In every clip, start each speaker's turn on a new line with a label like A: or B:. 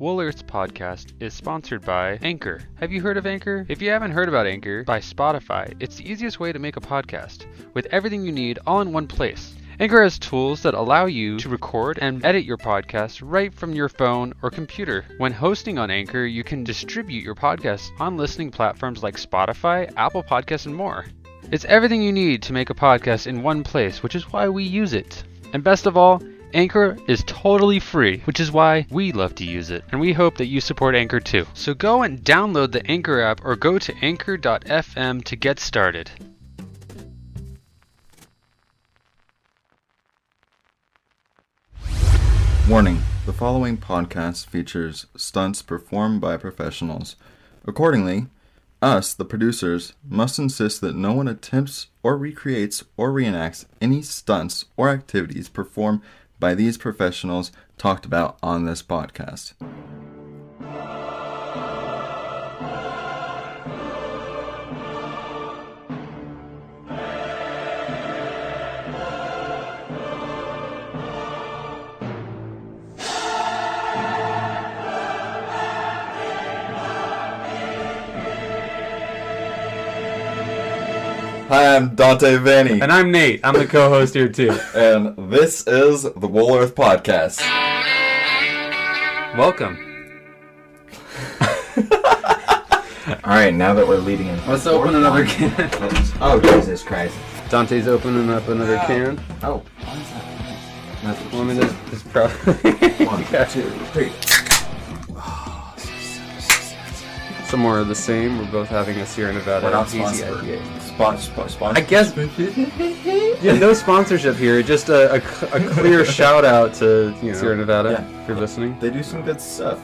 A: Wool Earth's podcast is sponsored by Anchor. Have you heard of Anchor? If you haven't heard about Anchor by Spotify, it's the easiest way to make a podcast with everything you need all in one place. Anchor has tools that allow you to record and edit your podcast right from your phone or computer. When hosting on Anchor, you can distribute your podcast on listening platforms like Spotify, Apple Podcasts, and more. It's everything you need to make a podcast in one place, which is why we use it. And best of all, Anchor is totally free, which is why we love to use it. And we hope that you support Anchor too. So go and download the Anchor app or go to anchor.fm to get started.
B: Warning, the following podcast features stunts performed by professionals. Accordingly, us, the producers, must insist that no one attempts or recreates or reenacts any stunts or activities performed by these professionals talked about on this podcast. Hi, I'm Dante Vanny.
A: And I'm Nate. I'm the co-host here too.
B: And this is the Wool Earth Podcast.
A: Welcome.
C: Alright, now that we're leading in.
A: Let's open another can.
C: Oh, Jesus Christ.
A: Dante's opening up another can.
C: Oh, what is that? That's what
A: Well, I mean,
C: she
A: this probably...
C: 1, 2, 3.
A: Some more of the same. We're both having a Sierra Nevada
C: We're not
A: Easy
C: sponsored.
A: IPA.
C: Sponsor.
A: I guess... Yeah, no sponsorship here. Just a clear shout out to Sierra Nevada, if you're listening.
B: They do some good stuff.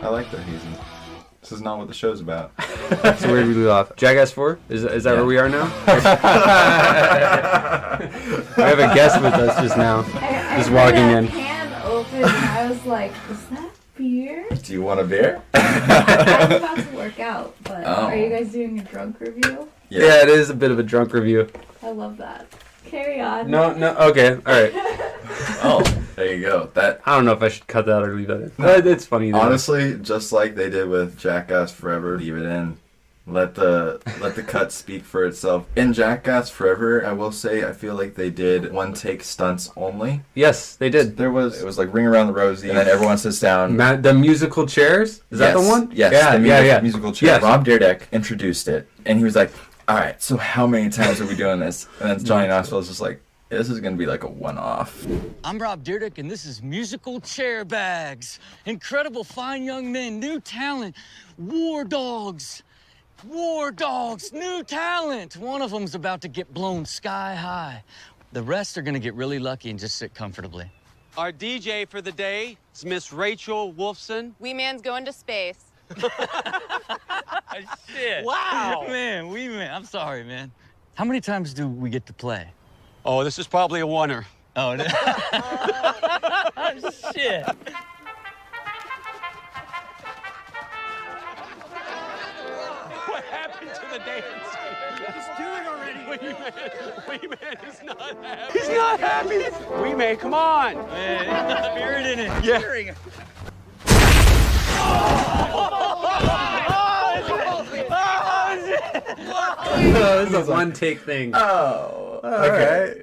B: I like their hazing. This is not what the show's about.
A: So where did we leave off? Jackass 4? Is that where we are now? We have a guest with us just now. Just walking in.
D: Can open. I was like, is that beer?
B: Do you want a beer?
D: I'm about to work out, but are you guys doing a drunk review?
A: Yeah, it is a bit of a drunk review.
D: I love that. Carry on.
A: No, okay, alright.
B: Oh, there you go. That
A: I don't know if I should cut that or leave that in. It's funny though.
B: honestly, just like they did with Jackass Forever, leave it in. Let the cut speak for itself. In Jackass Forever, I will say I feel like they did one take stunts only.
A: Yes, they did.
B: It was like Ring Around the Rosie, and then everyone sits down.
A: The musical chairs? Is that the one?
B: Yes,
A: Yeah,
B: the musical chair.
A: Yes.
B: Rob Dyrdek introduced it, and he was like, all right, so how many times are we doing this? And then Johnny Knoxville's just like, this is going to be like a one-off.
E: I'm Rob Dyrdek, and this is Musical Chair Bags. Incredible fine young men, new talent, war dogs. War dogs, new talent. One of them's about to get blown sky high. The rest are going to get really lucky and just sit comfortably.
F: Our DJ for the day is Miss Rachel Wolfson.
G: Wee Man's going to space.
E: Shit. Wow. Man, I'm sorry, man. How many times do we get to play?
F: Oh, this is probably a oneer.
E: Oh, shit.
F: What happened to the dance? He's doing already. Wee Man is not happy. He's not happy. Wee Man, come on.
E: Man, there's no spirit in it.
F: Yeah.
A: This is a one-take thing.
B: Oh, okay.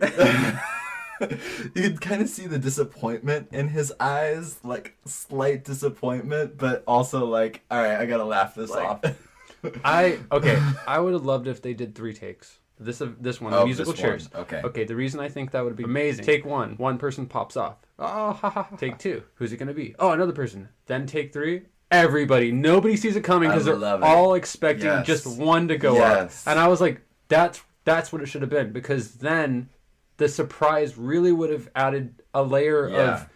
B: You could kind of see the disappointment in his eyes, like slight disappointment, but also like, all right, I gotta laugh this off.
A: I would have loved if they did 3 takes. This one, the musical chairs.
B: Okay.
A: Okay, the reason I think that would be amazing. Take 1, one person pops off. Oh, ha, ha, ha. Take 2, who's it gonna be? Oh, another person. Then take 3, everybody. Nobody sees it coming because they're all expecting just one to go up. And I was like, that's what it should have been, because then the surprise really would have added a layer of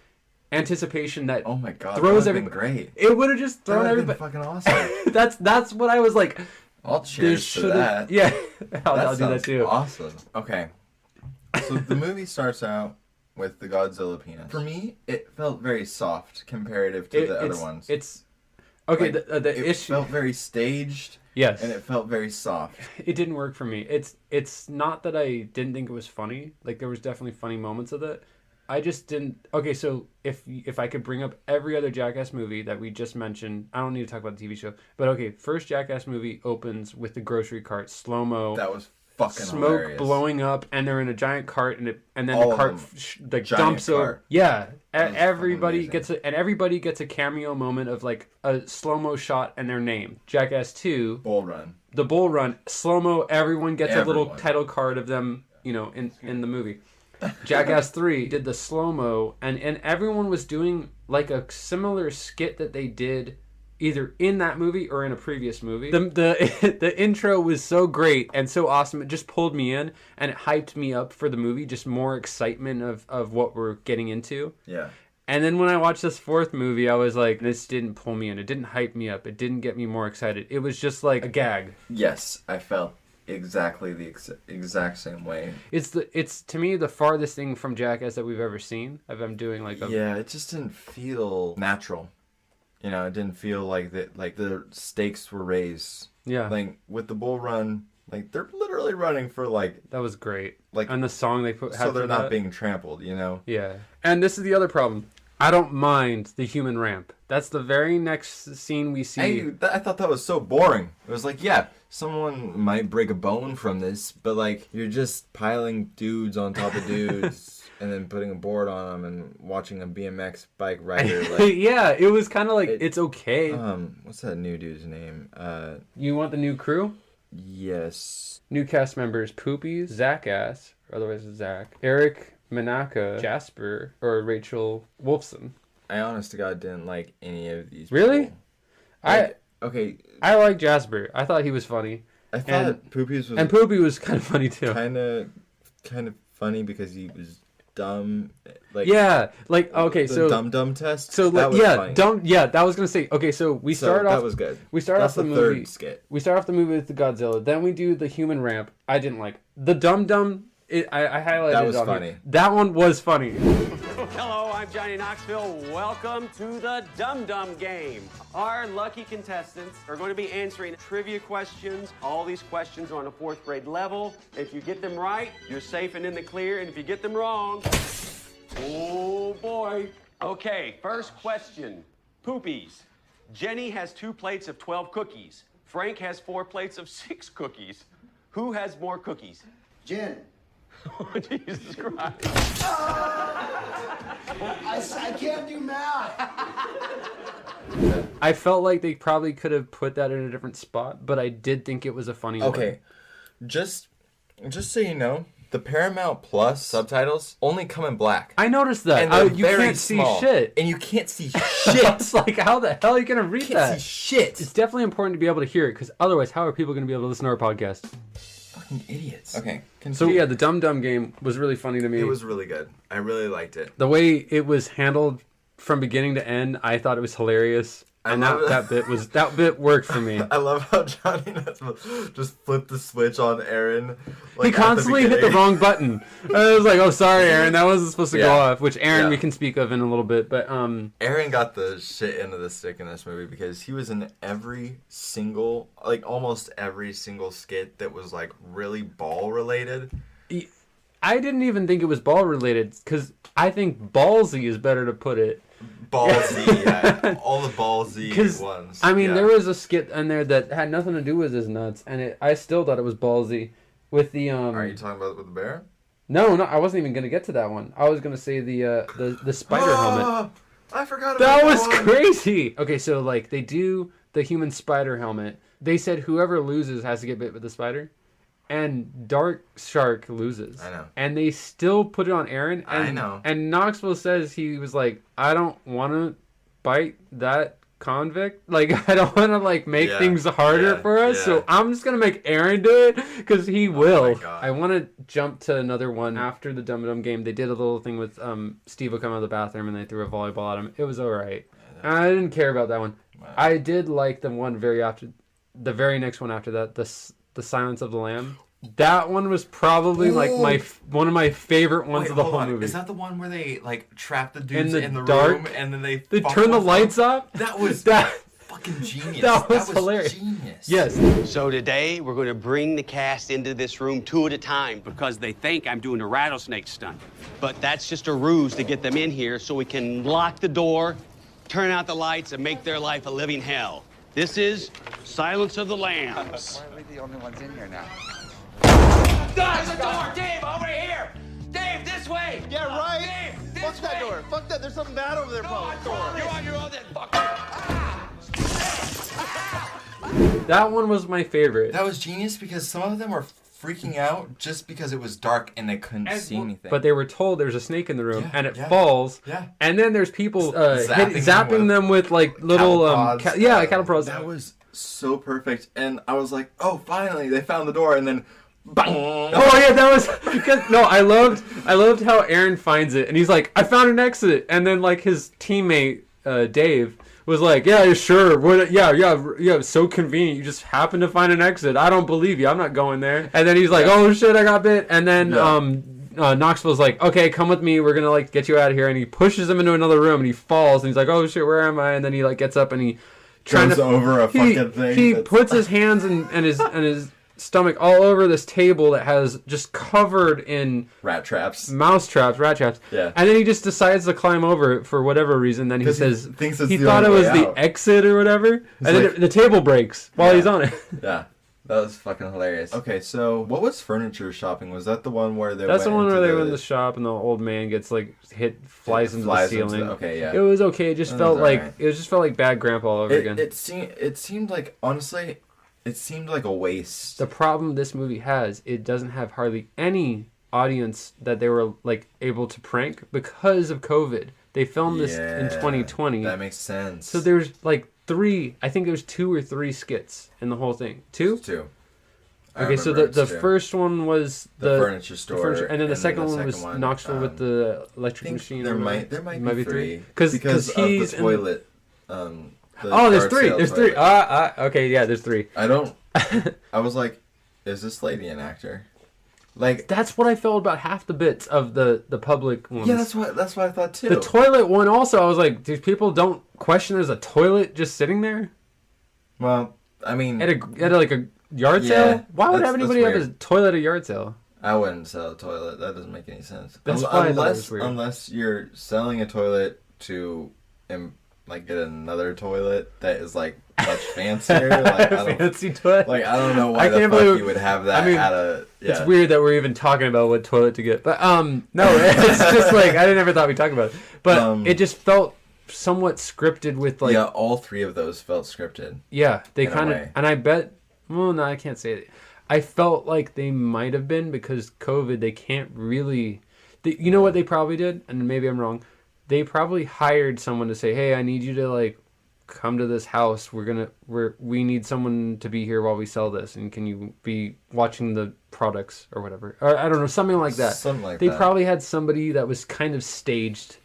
A: anticipation that
B: oh my god,
A: throws
B: that would have been great.
A: It would have just thrown everybody.
B: Fucking awesome.
A: That's what I was like.
B: I'll cheers to that.
A: Yeah, I'll do that too.
B: Awesome. Okay, so the movie starts out with the Godzilla penis. For me, it felt very soft comparative to the other ones.
A: It's okay.
B: Like,
A: the
B: it
A: issue
B: felt very staged.
A: Yes.
B: And it felt very soft.
A: It didn't work for me. It's not that I didn't think it was funny. Like, there was definitely funny moments of it. I just didn't. Okay, so if I could bring up every other Jackass movie that we just mentioned, I don't need to talk about the TV show. But okay, first Jackass movie opens with the grocery cart slow mo.
B: That was fucking
A: smoke
B: hilarious.
A: Blowing up, and they're in a giant cart, and then
B: All
A: the
B: of
A: cart
B: them.
A: dumps over. Yeah, everybody
B: fucking
A: gets a cameo moment of like a slow mo shot and their name. Jackass 2,
B: Bull Run.
A: the Bull Run, slow mo. Everyone gets a little title card of them, you know, in the movie. Jackass 3 did the slow-mo, and everyone was doing like a similar skit that they did either in that movie or in a previous movie. The intro was so great and so awesome. It just pulled me in, and it hyped me up for the movie, just more excitement of what we're getting into.
B: Yeah.
A: And then when I watched this fourth movie, I was like, this didn't pull me in. It didn't hype me up. It didn't get me more excited. It was just like a gag.
B: Yes, I felt exactly the exact same way.
A: It's to me the farthest thing from Jackass that we've ever seen. I'm doing like
B: yeah, it just didn't feel natural. You know, it didn't feel like that. Like the stakes were raised.
A: Yeah,
B: like with the Bull Run, like they're literally running for like
A: that was great.
B: Like,
A: and the song they put
B: so they're not being trampled. You know.
A: Yeah, and this is the other problem. I don't mind the human ramp. That's the very next scene we see.
B: I thought that was so boring. It was like, yeah, someone might break a bone from this, but like you're just piling dudes on top of dudes and then putting a board on them and watching a BMX bike rider. Like,
A: yeah, it was kind of like it's okay.
B: What's that new dude's name?
A: You want the new crew?
B: Yes.
A: New cast members: Poopies, Jackass, or otherwise Zach, Eric, Manaka, Jasper, or Rachel Wolfson.
B: I honest to God didn't like any of these
A: Really?
B: people. I
A: like Jasper. I thought he was funny.
B: I thought Poopies was...
A: And Poopy was kind of funny too.
B: Kind of funny because he was dumb. Like,
A: yeah, like, okay,
B: the
A: so...
B: dumb test?
A: So,
B: that
A: like,
B: was
A: yeah,
B: funny.
A: that was going to say... Okay, so we start off...
B: That was good.
A: We start
B: That's
A: off the
B: the
A: movie...
B: third skit.
A: We start off the movie with the Godzilla. Then we do the human ramp. I didn't like. The dumb... I highlighted
B: that was
A: it on
B: funny.
A: Here. That one was funny.
F: Hello, I'm Johnny Knoxville. Welcome to the Dum Dum Game. Our lucky contestants are going to be answering trivia questions. All these questions are on a 4th grade level. If you get them right, you're safe and in the clear. And if you get them wrong, oh boy. Okay, first question. Poopies. Jenny has 2 plates of 12 cookies. Frank has 4 plates of 6 cookies. Who has more cookies?
G: Jen.
F: Oh, Jesus Christ.
G: I can't do math.
A: I felt like they probably could have put that in a different spot, but I did think it was a funny one.
B: Okay, just so you know, the Paramount Plus subtitles only come in black.
A: I noticed that.
B: And
A: You can't
B: small.
A: see shit.
B: And you can't see shit.
A: It's like, how the hell are you going to read
B: You can't
A: that?
B: see shit.
A: It's definitely important to be able to hear it, because otherwise, how are people going to be able to listen to our podcast?
B: Fucking idiots. Okay.
A: So yeah, the Dum Dum Game was really funny to me.
B: It was really good. I really liked it.
A: The way it was handled from beginning to end, I thought it was hilarious. And that bit worked for me.
B: I love how Johnny Knoxville just flipped the switch on Aaron. Like,
A: he constantly hit the wrong button. I was like, "Oh, sorry, Aaron, that wasn't supposed to go off." Which Aaron we can speak of in a little bit, but
B: Aaron got the shit end of the stick in this movie because he was in almost every single skit that was like really ball related.
A: I didn't even think it was ball related because I think ballsy is better to put it.
B: Ballsy, yeah. All the ballsy ones.
A: I mean, there was a skit in there that had nothing to do with his nuts, and I still thought it was ballsy. With the
B: Are you talking about with the bear?
A: No, I wasn't even gonna get to that one. I was gonna say the spider helmet.
B: I forgot about
A: that was
B: one.
A: Crazy. Okay, so like they do the human spider helmet. They said whoever loses has to get bit with the spider. And Dark Shark loses.
B: I know.
A: And they still put it on Aaron. And,
B: I know.
A: And Knoxville says he was like, I don't want to bite that convict. Like, I don't want to like make things harder for us. Yeah. So I'm just going to make Aaron do it because he will. I want to jump to another one. After the Dum Dum Game, they did a little thing with Steve will come out of the bathroom and they threw a volleyball at him. It was all right. And I didn't care about that one. Wow. I did like the very next one after that, the Silence of the Lamb. That one was probably like one of my favorite ones of the whole movie.
B: Is that the one where they like trap the dudes in the
A: dark
B: room and then they
A: turn the lights off?
B: That was fucking genius.
A: That was hilarious.
B: Genius.
A: Yes.
F: So today, we're going to bring the cast into this room 2 at a time because they think I'm doing a rattlesnake stunt. But that's just a ruse to get them in here so we can lock the door, turn out the lights, and make their life a living hell. This is Silence of the Lambs.
C: Why are we the only ones in here now?
F: There's a door! Dave, over here! Dave, this way!
G: Yeah, right.
F: Dave, this
G: Fuck that
F: way!
G: door. Fuck that. There's something bad over there,
F: No,
G: probably.
F: you're on your own then, fucker.
A: That one was my favorite.
B: That was genius because some of them were freaking out just because it was dark and they couldn't see anything.
A: But they were told there's a snake in the room,
B: Yeah,
A: and it
B: yeah,
A: falls.
B: yeah.
A: And then there's people
B: Zapping
A: them with like little
B: Cattle prods.
A: cattle prods.
B: That was so perfect, and I was like, "Oh, finally, they found the door!" And then, bang!
A: Oh yeah, that was because no, I loved how Aaron finds it, and he's like, "I found an exit," and then like his teammate Dave was like, "Yeah, sure, yeah, it's so convenient. You just happen to find an exit. I don't believe you. I'm not going there." And then he's like, "Oh shit, I got bit," and then Knoxville's like, "Okay, come with me. We're gonna like get you out of here." And he pushes him into another room, and he falls, and he's like, "Oh shit, where am I?" And then he like gets up and he
B: Goes over a fucking thing.
A: He puts his hands and his stomach all over this table that has just covered in
B: rat traps,
A: mouse traps, rat traps.
B: Yeah.
A: And then he just decides to climb over it for whatever reason. Then he says
B: thinks it's
A: he
B: the
A: thought it
B: only
A: was
B: way
A: the
B: out.
A: exit or whatever. And then
B: like-
A: the table breaks while he's on it.
B: Yeah, that was fucking hilarious. Okay, so what was furniture shopping? Was that the one where they?
A: That's the
B: went
A: one
B: into
A: where they went in the shop and the old man gets like flies into the
B: flies into
A: ceiling.
B: okay, yeah.
A: It was okay. It just felt
B: was
A: like
B: alright.
A: it just felt like bad grandpa all over again.
B: It seemed like honestly, it seemed like a waste.
A: The problem this movie has, it doesn't have hardly any audience that they were like able to prank because of COVID. They filmed this in 2020.
B: That makes sense.
A: So there's like I think there's 2 or 3 skits in the whole thing. 2?
B: 2. I
A: Okay, so
B: remember
A: the
B: it's 2.
A: first one was
B: the furniture store,
A: and then the second one was Knoxville with the
B: I
A: electric
B: think
A: machine.
B: there
A: or
B: might be 3
A: because
B: of
A: he's
B: the
A: in
B: toilet.
A: there's 3. There's 3. Okay, yeah, there's 3.
B: I don't. I was like, is this lady an actor? Like
A: That's what I felt about half the bits of the public ones.
B: yeah, that's what I thought too.
A: The toilet one also, I was like, these people don't question there's a toilet just sitting there
B: Well, I mean,
A: at like a yard
B: Yeah,
A: sale. Why would
B: that's
A: anybody have
B: weird.
A: a toilet at a yard sale?
B: I wouldn't sell a toilet. That doesn't make any sense.
A: That's why I thought it was weird.
B: Unless you're selling a toilet to like get another toilet that is like much fancier. Like I don't,
A: Fancy toilet.
B: like I don't know why
A: I
B: the
A: can't
B: fuck
A: believe-
B: you would have that
A: I mean,
B: at a. Yeah.
A: It's weird that we're even talking about what toilet to get, but no, it's just like I never thought we'd talk about it, but it just felt somewhat scripted with like
B: yeah, all 3 of those felt scripted.
A: yeah, they
B: in a
A: kind of,
B: way.
A: and I bet, well, no, I can't say it. I felt like they might have been because COVID. They can't really, you know what they probably did, and maybe I'm wrong. They probably hired someone to say, "Hey, I need you to like come to this house. We need someone to be here while we sell this, and can you be watching the products or whatever, or I don't know, something like that."
B: Something like
A: they
B: that.
A: probably had somebody that was kind of staged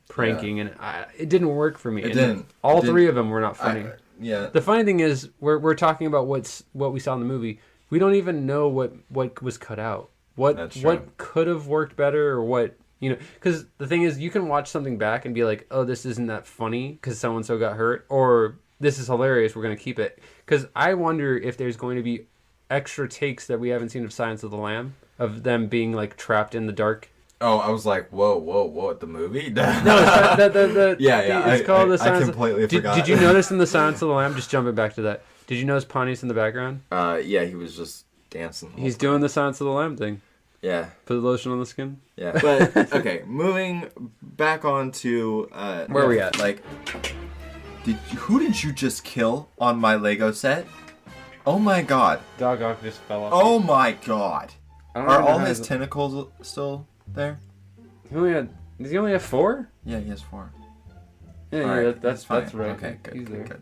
A: pranking, and it didn't work for me.
B: It
A: And
B: didn't.
A: All
B: It didn't.
A: 3 of them were not funny.
B: Yeah.
A: The funny thing is, we're talking about what we saw in the movie. We don't even know what was cut out.
B: That's true.
A: What could have worked better, or what, you know? Because the thing is, you can watch something back and be like, "Oh, this isn't that funny because so and so got hurt," or "This is hilarious. We're gonna keep it." Because I wonder if there's going to be extra takes that we haven't seen of Silence of the Lamb, of them being like trapped in the dark.
B: Oh, I was like, whoa, the movie?
A: No, the
B: Yeah,
A: It's called the
B: I
A: Silence.
B: completely forgot.
A: Did you notice in the Silence of the Lamb? Just jumping back to that. Did you notice Pontius in the background?
B: Yeah, he was just dancing.
A: He's doing the Silence of the Lamb thing.
B: Yeah,
A: Put the lotion on the skin.
B: yeah. But okay, moving back on to
A: Where are we at?
B: Like, who did you just kill on my Lego set? Oh my god!
A: Dog Ock just fell off.
B: Oh my god!
A: I don't
B: Are
A: even
B: all
A: know
B: his
A: how-
B: tentacles still there?
A: Does he only have 4?
B: Yeah, he has 4.
A: Yeah,
B: Alright,
A: yeah, that's
B: fine.
A: right.
B: Okay, good,
A: He's there.
B: good.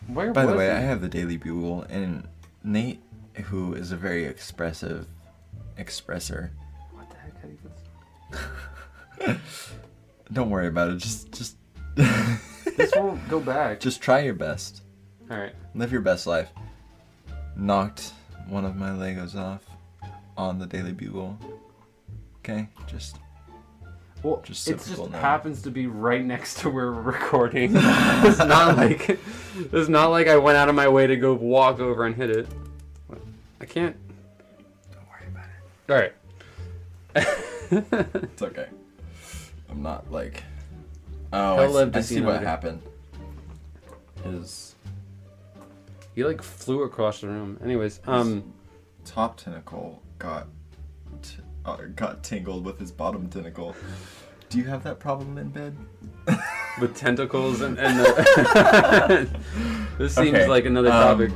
A: Where
B: By the
A: was
B: way,
A: he?
B: I have the Daily Bugle, and Nate, who is a very expressive expresser.
A: What the heck? How do you put this?
B: Don't worry about it. Just
A: This won't go back.
B: just try your best.
A: All right.
B: Live your best life. Knocked one of my Legos off on the Daily Bugle. Okay, just
A: Well,
B: Just
A: it
B: typical
A: just
B: now.
A: happens to be right next to where we're recording. It's not like It's not like I went out of my way to go walk over and hit it. I can't.
B: Don't worry about
A: All right.
B: It's okay. I'm not like. Oh,
A: I'll live to
B: I
A: see
B: see what
A: another.
B: happened. His
A: You like flew across the room. Anyways,
B: top tentacle got tangled with his bottom tentacle. Do you have that problem in bed?
A: with tentacles and the this seems
B: Okay,
A: like another topic.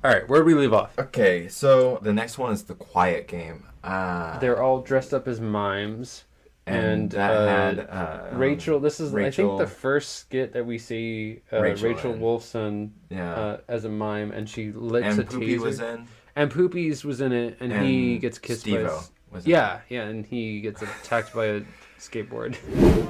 A: All right, where do we leave off?
B: Okay, so the next one is the quiet game.
A: They're all dressed up as mimes. And
B: that had
A: Rachel. This is, I
B: Rachel-
A: think, the first skit that we see Rachel
B: in.
A: Wolfson
B: Yeah.
A: as a mime, and she licks
B: and
A: a
B: Poopy
A: taser.
B: was in.
A: And Poopies was in it, and he gets kissed by.
B: Steve-O was in.
A: Yeah, and he gets attacked by a skateboard.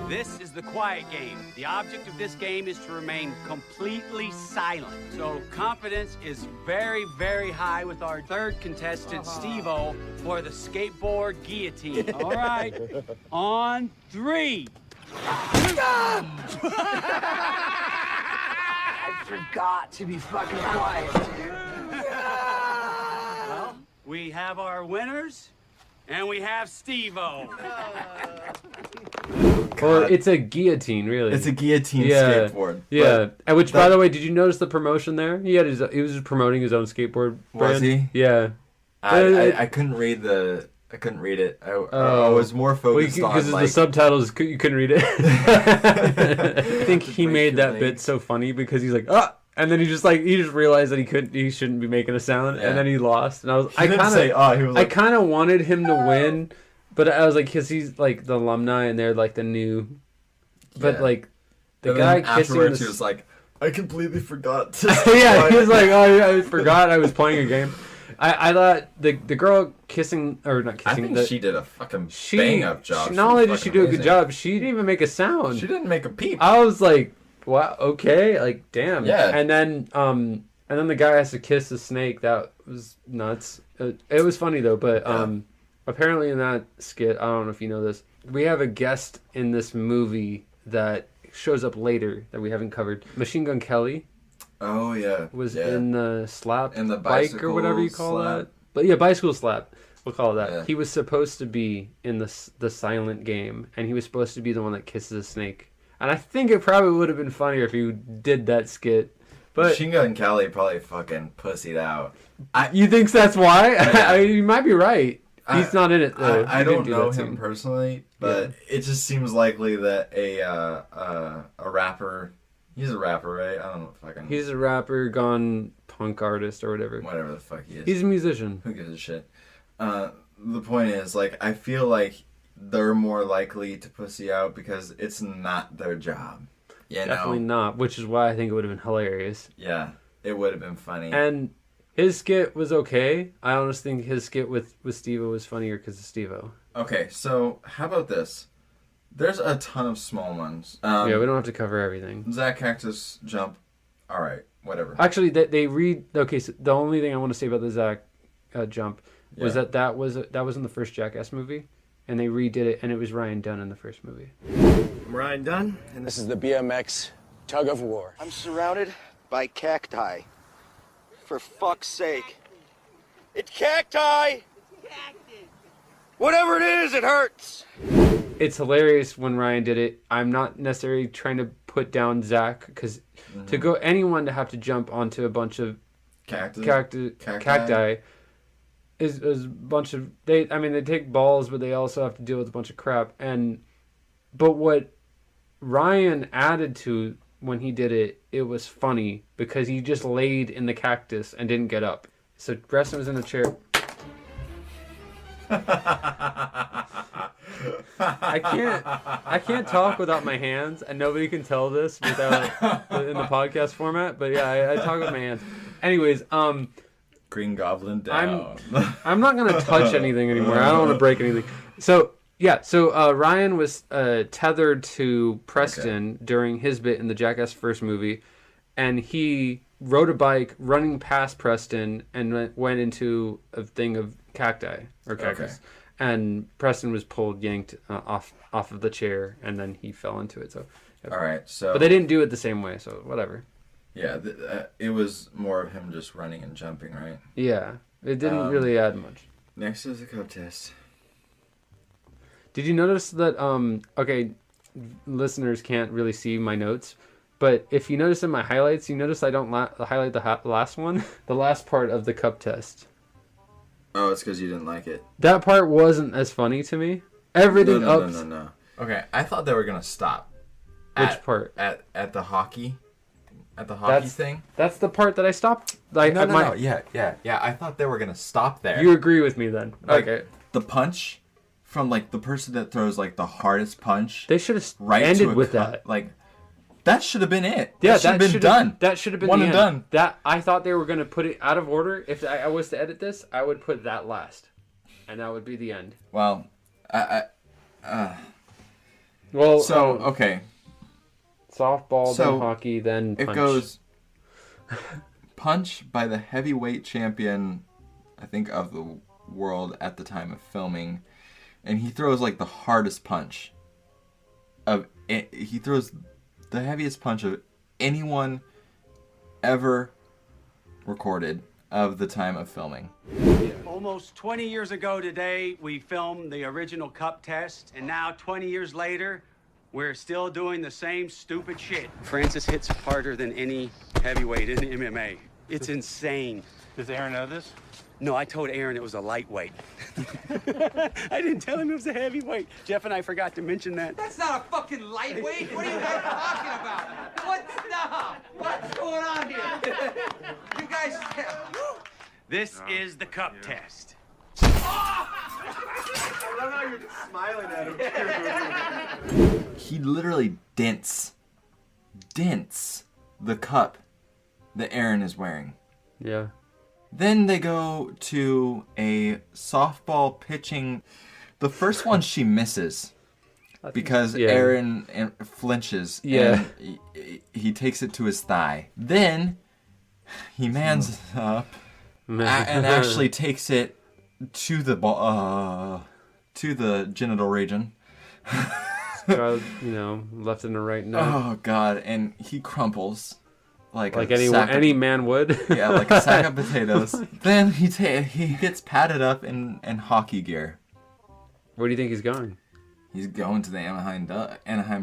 F: This is the quiet game. The object of this game is to remain completely silent. So confidence is very, very high with our third contestant, Steve-O, for the skateboard guillotine. All right, on 3.
G: I forgot to be fucking quiet.
F: Well, we have our winners, and we have Steve-O.
A: Or it's a guillotine, really.
B: It's a guillotine
A: Yeah.
B: skateboard.
A: Yeah,
B: but
A: and which, by the way, did you notice the promotion there? He was just promoting his own skateboard brand.
B: Was he?
A: Yeah.
B: I couldn't read I couldn't read it. I was more focused on
A: because
B: like
A: the subtitles, you couldn't read it. I think he
B: break
A: made
B: your
A: that bit
B: legs.
A: so funny because he's like, ah, and then he just realized that he shouldn't be making a sound,
B: Yeah.
A: and then he lost. And
B: he didn't say, he was
A: I
B: like,
A: kind of wanted him to win, but I was like, because he's like the alumni and they're like the new, but
B: Yeah.
A: like the
B: and
A: guy
B: then
A: kissing
B: afterwards
A: the
B: he was like, I completely forgot to
A: yeah, he was like, oh, yeah, I forgot I was playing a game. I thought the girl kissing, or not
B: I
A: kissing,
B: think she did a fucking
A: she
B: bang up job.
A: not
B: was
A: only did she
B: fucking
A: do a good
B: amazing.
A: job, she didn't even make a sound.
B: She didn't make a peep.
A: I was like, wow, okay, like damn.
B: Yeah.
A: And then the guy has to kiss the snake. That was nuts. It was funny though, but apparently in that skit, I don't know if you know this, we have a guest in this movie that shows up later that we haven't covered. Machine Gun Kelly
B: Oh yeah,
A: was
B: yeah.
A: in the slap
B: In the
A: bike or whatever you call
B: bicycle
A: that. But yeah, bicycle slap. We'll call it that.
B: Yeah.
A: He was supposed to be in the silent game, and he was supposed to be the one that kisses a snake. And I think it probably would have been funnier if you did that skit. But
B: Machine Gun Kelly probably fucking pussied out.
A: you think that's why?
B: Yeah.
A: I mean, you might be right. He's not in it though.
B: I
A: He didn't
B: don't
A: do
B: know
A: that
B: him
A: scene.
B: personally, but it just seems likely that a rapper. He's a rapper, right? I don't know if I can.
A: He's a rapper gone punk artist or whatever.
B: Whatever the fuck he is.
A: He's a musician.
B: Who gives a shit? The point is, like, I feel like they're more likely to pussy out because it's not their job. You
A: Definitely
B: know?
A: not, which is why I think it would have been hilarious.
B: Yeah, it would have been funny.
A: And his skit was okay. I honestly think his skit with Steve-O was funnier because of Steve-O.
B: Okay, so how about this? There's a ton of small ones.
A: Yeah, we don't have to cover everything.
B: Zach Cactus jump. All right, whatever.
A: Actually, they read. Okay, so the only thing I want to say about the Zach jump was
B: Yeah.
A: that was in the first Jackass movie, and they redid it, and it was Ryan Dunn in the first movie.
G: I'm Ryan Dunn, and
H: This is the BMX tug of war.
G: I'm surrounded by cacti. For fuck's sake. It's cacti! Whatever it is, it hurts!
A: It's hilarious when Ryan did it. I'm not necessarily trying to put down Zach because to go anyone to have to jump onto a bunch of cacti is a bunch of they take balls, but they also have to deal with a bunch of crap. But what Ryan added to when he did it, it was funny because he just laid in the cactus and didn't get up. So Preston was in the chair. I can't talk without my hands, and nobody can tell this without in the podcast format. But yeah, I talk with my hands. Anyways,
B: Green Goblin down.
A: I'm not gonna touch anything anymore. I don't want to break anything. So yeah, Ryan was tethered to Preston during his bit in the Jackass first movie, and he rode a bike running past Preston and went into a thing of cacti or cactus. And Preston was yanked off of the chair, and then he fell into it. So
B: All right, so...
A: But they didn't do it the same way, so whatever.
B: Yeah, it was more of him just running and jumping, right?
A: Yeah, it didn't really add much.
B: Next is the cup test.
A: Did you notice that, okay, listeners can't really see my notes, but if you notice in my highlights, you notice I don't highlight the last one, the last part of the cup test.
B: Oh, it's because you didn't like it.
A: That part wasn't as funny to me. Everything
B: No. Okay, I thought they were going to stop.
A: Which part?
B: At the hockey. At the hockey thing.
A: That's the part that I stopped.
B: No. Yeah. I thought they were going to stop there.
A: You agree with me then.
B: Like,
A: okay.
B: The punch from, like, the person that throws, like, the hardest punch.
A: They should have ended with that.
B: Like, that should have been it.
A: Yeah,
B: that should have been done.
A: That should have been
B: one
A: the
B: and
A: end.
B: done.
A: I thought they were going to put it out of order. If I was to edit this, I would put that last. And that would be the end.
B: Well,
A: Well,
B: so, okay.
A: Softball, then hockey, then punch.
B: It goes punch by the heavyweight champion, I think, of the world at the time of filming. And he throws, like, the hardest punch. He throws the heaviest punch of anyone ever recorded of the time of filming.
F: Almost 20 years ago today, we filmed the original cup test, and now 20 years later, we're still doing the same stupid shit. Francis hits harder than any heavyweight in MMA. It's insane.
I: Does Aaron know this?
F: No, I told Aaron it was a lightweight. I didn't tell him it was a heavyweight. Jeff and I forgot to mention that.
G: That's not a fucking lightweight. What are you guys talking about? What's going on here? You guys...
F: This is the cup test.
I: I love how you're just smiling at him.
B: He literally dents the cup that Aaron is wearing.
A: Yeah.
B: Then they go to a softball pitching. The first one she misses because Aaron flinches.
A: Yeah.
B: And he takes it to his thigh. Then he mans up and actually takes it to the to the genital region.
A: Left and a right note.
B: Oh God! And he crumples. Like
A: any man would.
B: Yeah, like a sack of potatoes. Then he gets padded up in hockey gear.
A: Where do you think he's going?
B: He's going to the Anaheim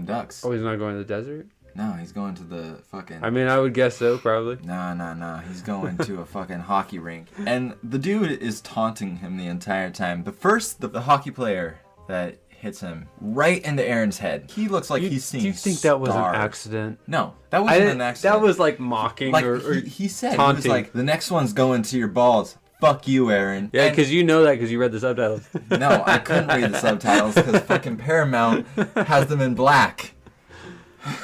B: Ducks.
A: Oh, he's not going to the desert?
B: No, he's going to the fucking...
A: I mean, I would guess so, probably.
B: No. He's going to a fucking hockey rink. And the dude is taunting him the entire time. The hockey player that hits him right into Aaron's head. He looks like he's seeing stars.
A: Do you think that was an accident?
B: No, that wasn't an accident.
A: That was like mocking or
B: he said.
A: Taunting.
B: He was like, the next one's going to your balls. Fuck you, Aaron.
A: Yeah, because you know that because you read the subtitles.
B: No, I couldn't read the subtitles because fucking Paramount has them in black. He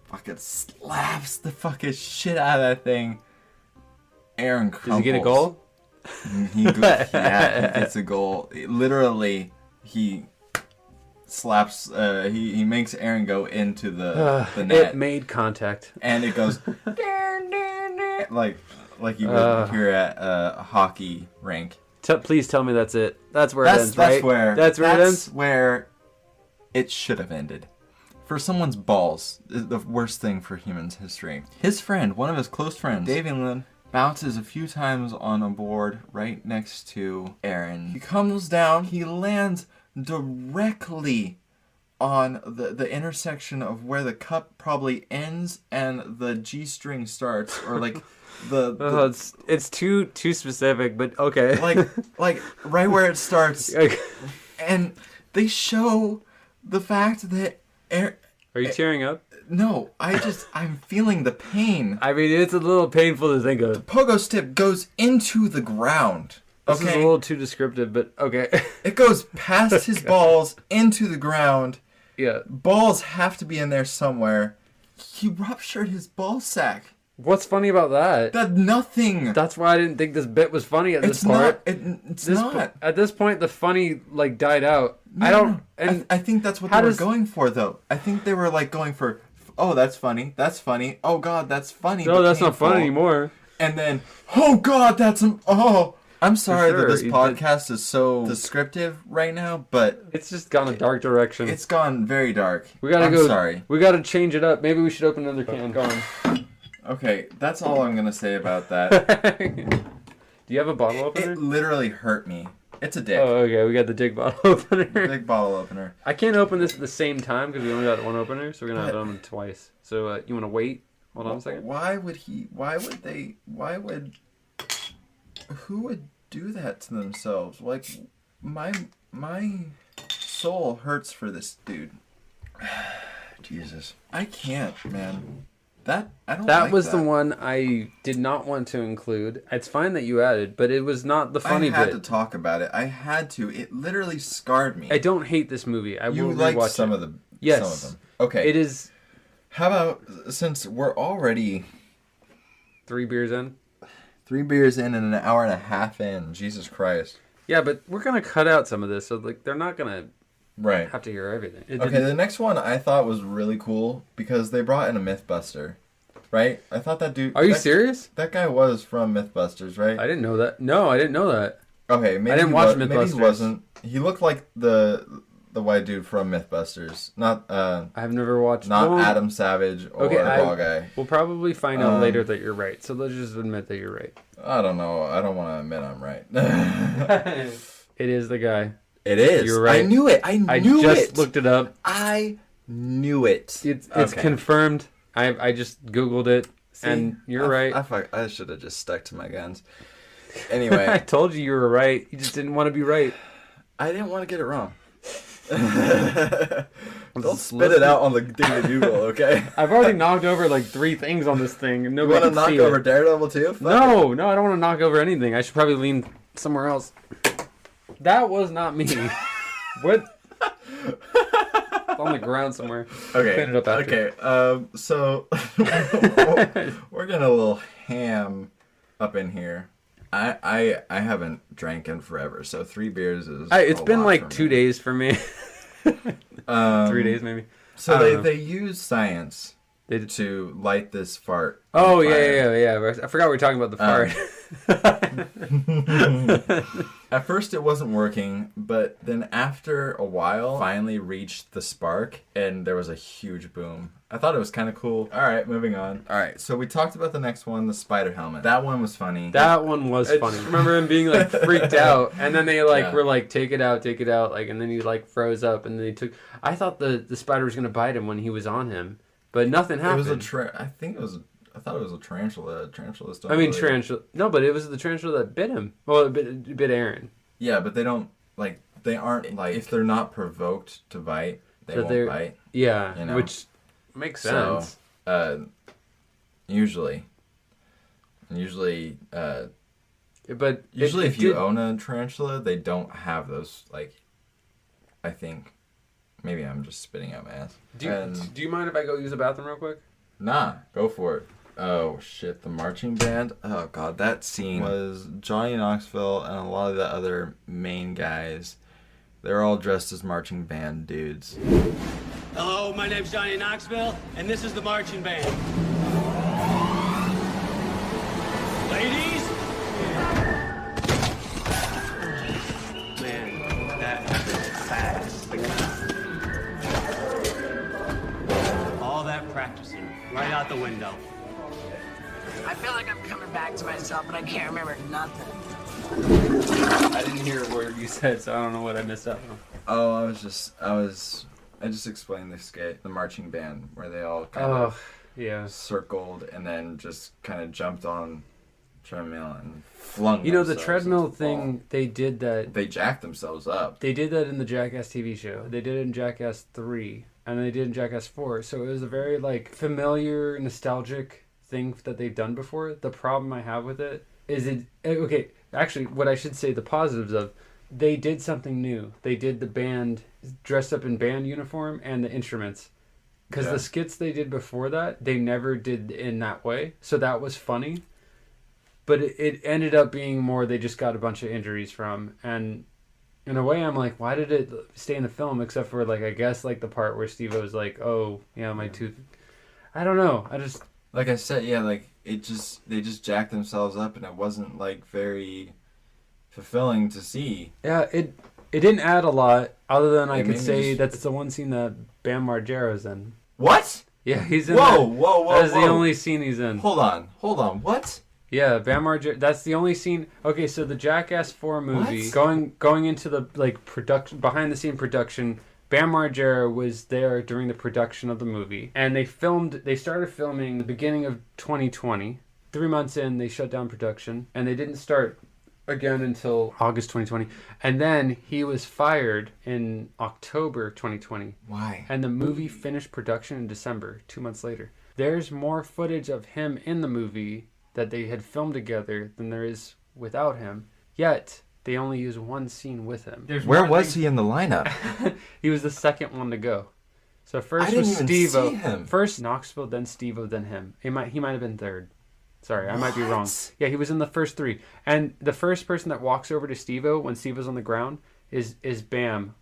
B: fucking slaps the fucking shit out of that thing. Aaron crumples.
A: Does he get a goal?
B: He gets a goal. Literally, he slaps. He makes Aaron go into the net.
A: It made contact,
B: and it goes like you would hear at a hockey rink.
A: Please tell me that's it. That's where it ends, right? That's where it ends.
B: Where it should have ended. For someone's balls, the worst thing for humans' history. His friend, one of his close friends, Dave England, bounces a few times on a board right next to Aaron. He comes down, he lands directly on the intersection of where the cup probably ends and the G-string starts, or like
A: it's too specific, but okay.
B: like right where it starts. And they show the fact that Aaron...
A: Are you tearing up?
B: No, I'm feeling the pain.
A: I mean, it's a little painful to think of.
B: The pogo stick goes into the ground.
A: This is a little too descriptive, but okay.
B: It goes past his balls into the ground.
A: Yeah.
B: Balls have to be in there somewhere. He ruptured his ball sack.
A: What's funny about that?
B: Nothing.
A: That's why I didn't think this bit was funny at this part.
B: It's not.
A: At this point, the funny died out.
B: No. I think that's what they were going for, though. I think they were going for, oh, that's funny. That's funny. Oh God, that's funny.
A: No, that's not funny anymore.
B: And then, oh God, I'm sorry
A: sure.
B: that this podcast is so descriptive right now, but
A: it's just gone a dark direction.
B: It's gone very dark.
A: We gotta
B: I'm sorry.
A: We gotta change it up. Maybe we should open another can. Go on.
B: Okay, that's all I'm gonna say about that.
A: Do you have a bottle opener?
B: It literally hurt me. It's a dick.
A: Oh, okay. We got the dick bottle opener.
B: Big bottle opener.
A: I can't open this at the same time because we only got one opener, so we're gonna have it on twice. So you want to wait? Hold on a second.
B: Why would he? Why would they? Why would? Who would do that to themselves? Like, my soul hurts for this dude. Jesus, I can't, man. I don't.
A: That
B: like
A: was
B: that.
A: the one I did not want to include. It's fine that you added, but it was not the funny bit.
B: I had to talk about it. I had to. It literally scarred me.
A: I don't hate this movie. I will
B: liked
A: rewatch
B: some
A: it.
B: of the
A: Yes.
B: some of them. Okay.
A: It is.
B: How about, since we're already
A: 3 beers in?
B: 3 beers in and an hour and a half in. Jesus Christ.
A: Yeah, but we're gonna cut out some of this, so like they're not gonna have to hear everything.
B: Okay, the next one I thought was really cool because they brought in a Mythbuster, right? I thought that dude...
A: Are you serious?
B: That guy was from Mythbusters, right?
A: I didn't know that. No, I didn't know that.
B: Okay, maybe
A: I didn't watch Mythbusters.
B: Maybe he wasn't. He looked like the white dude from Mythbusters. Not
A: I've never watched.
B: Not Adam Savage or the ball guy.
A: We'll probably find out later that you're right. So let's just admit that you're right.
B: I don't know. I don't want to admit I'm right.
A: It is the guy.
B: It is.
A: You're right.
B: I knew it. I
A: just looked it up.
B: I knew it.
A: It's confirmed. I just Googled it. See, and you're right.
B: I should have just stuck to my guns. Anyway.
A: I told you were right. You just didn't want to be right.
B: I didn't want to get it wrong. Don't spit it out on the thing to Google, okay?
A: I've already knocked over like 3 things on this thing. And nobody
B: you want to knock over Daredevil too?
A: No, I don't want to knock over anything. I should probably lean somewhere else. That was not me. What? It's on the ground somewhere.
B: Okay.
A: Clean it up after.
B: Okay. So we're getting a little ham up in here. I haven't drank in forever, so 3 beers is.
A: It's been like 2 days for me. 3 days maybe.
B: So they use science to light this fart.
A: Oh yeah. I forgot we were talking about the fart.
B: At first it wasn't working, but then after a while, finally reached the spark, and there was a huge boom. I thought it was kind of cool. All right, moving on. All right, so we talked about the next one, the spider helmet. That one was funny.
A: That one was funny. I remember him being like freaked out, and then they were like, take it out, like, and then he like froze up, and then he took. I thought the spider was gonna bite him when he was on him, but nothing happened.
B: It was I thought it was a tarantula. Tarantulas don't.
A: Tarantula. No, but it was the tarantula that bit him. Well, it bit Aaron.
B: Yeah, but they don't like. They aren't like if they're not provoked to bite, they won't bite.
A: Yeah,
B: you know?
A: Which makes sense.
B: So, usually,
A: but
B: if you own a tarantula, they don't have those. Like, I think maybe I'm just spitting out my ass.
A: Do you mind if I go use the bathroom real quick?
B: Nah, go for it. Oh shit, the marching band. Oh god, that scene was Johnny Knoxville and a lot of the other main guys. They're all dressed as marching band dudes.
F: Hello, my name's Johnny Knoxville, and this is the marching band. Ladies? Man, that fast. All that practicing, right out the window.
J: I feel like I'm coming back to myself, but I can't remember nothing.
A: I didn't hear a word you said, so I don't know what I missed out on.
B: Oh, I just explained the marching band where they all kind of circled and then just kind of jumped on treadmill and flung.
A: The treadmill thing, they did that.
B: They jacked themselves up.
A: They did that in the Jackass TV show. They did it in Jackass 3, and they did it in Jackass 4. So it was a very familiar, nostalgic thing that they've done before. The problem I have with it is actually what I should say, the positives of, they did something new. They did the band dressed up in band uniform and the instruments, because the skits they did before that, they never did in that way, so that was funny, but it ended up being more they just got a bunch of injuries from, and in a way I'm like, why did it stay in the film, except for I guess the part where Steve-O was like, oh yeah, my tooth. I don't know,
B: like I said, they just jacked themselves up, and it wasn't very fulfilling to see.
A: Yeah, it didn't add a lot, other than I
B: It
A: could
B: made me
A: say
B: just-
A: that's the one scene that Bam Margera's in.
B: What?
A: Yeah, he's in
B: Whoa,
A: that.
B: whoa, whoa,
A: That is the
B: whoa.
A: only scene he's in.
B: Hold on. What?
A: Yeah, Bam Margera. That's the only scene. Okay, so the Jackass 4 movie,
B: What?
A: going into the production, behind the scene production. Bam Margera was there during the production of the movie, and they started filming the beginning of 2020. 3 months in, they shut down production, and they didn't start again until August 2020. And then he was fired in October 2020.
B: Why?
A: And the movie finished production in December, 2 months later. There's more footage of him in the movie that they had filmed together than there is without him. Yet, they only use one scene with him.
B: Where was he in the lineup?
A: He was the second one to go. So first
B: I didn't
A: was
B: even
A: Steve-O.
B: see him.
A: First Knoxville, then Steve-O, then him. He might have been third. Sorry, I might be wrong. Yeah, he was in the first three. And the first person that walks over to Steve-O when Steve-O's on the ground is Bam.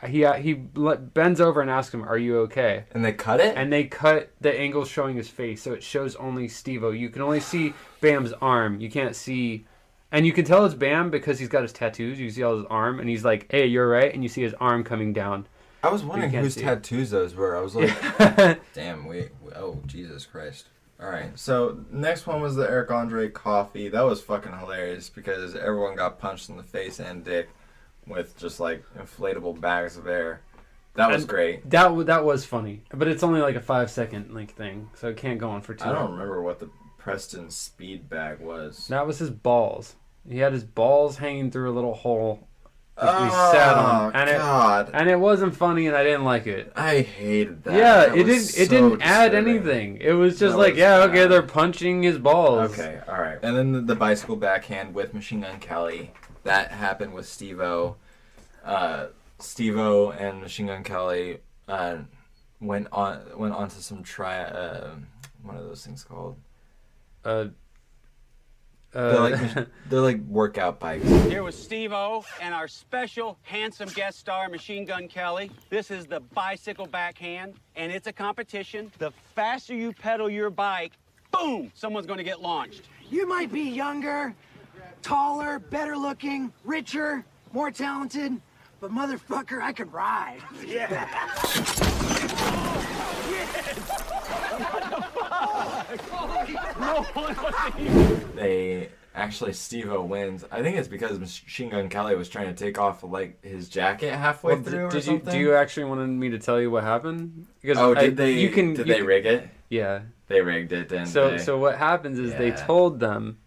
A: He bends over and asks him, "Are you okay?"
B: And they cut it?
A: And they cut the angle showing his face, so it shows only Steve-O. You can only see Bam's arm. You can't see... And you can tell it's Bam because he's got his tattoos. You see all his arm, and he's like, "Hey, you're right," and you see his arm coming down.
B: I was wondering whose tattoos those were. I was like, damn, oh, Jesus Christ. All right, so next one was the Eric Andre coffee. That was fucking hilarious because everyone got punched in the face and dick with just like inflatable bags of air. That was great.
A: That was funny, but it's only like a 5-second thing, so it can't go on for too long.
B: I don't remember what the Preston speed bag was.
A: That was his balls. He had his balls hanging through a little hole. He sat on, and
B: God.
A: And it wasn't funny, and I didn't like it.
B: I hated that.
A: Yeah,
B: That
A: it
B: was
A: didn't. It
B: so
A: didn't add
B: disturbing.
A: anything. It was just
B: That
A: like,
B: was
A: okay,
B: bad.
A: they're punching his balls.
B: Okay, all right. And then the bicycle backhand with Machine Gun Kelly. That happened with Steve-O. Steve-O and Machine Gun Kelly went on to some what are those things called? They're like workout bikes.
F: Here with Steve-O and our special handsome guest star, Machine Gun Kelly. This is the bicycle backhand, and it's a competition. The faster you pedal your bike, boom, someone's going to get launched.
J: You might be younger, taller, better looking, richer, more talented, but motherfucker, I can ride. Yeah.
B: They actually Steve-O wins. I think it's because Machine Gun Kelly was trying to take off like his jacket halfway through or something.
A: Do you actually want me to tell you what happened? Because
B: did they rig it?
A: Yeah.
B: They rigged it, didn't they?
A: So what happens is they told them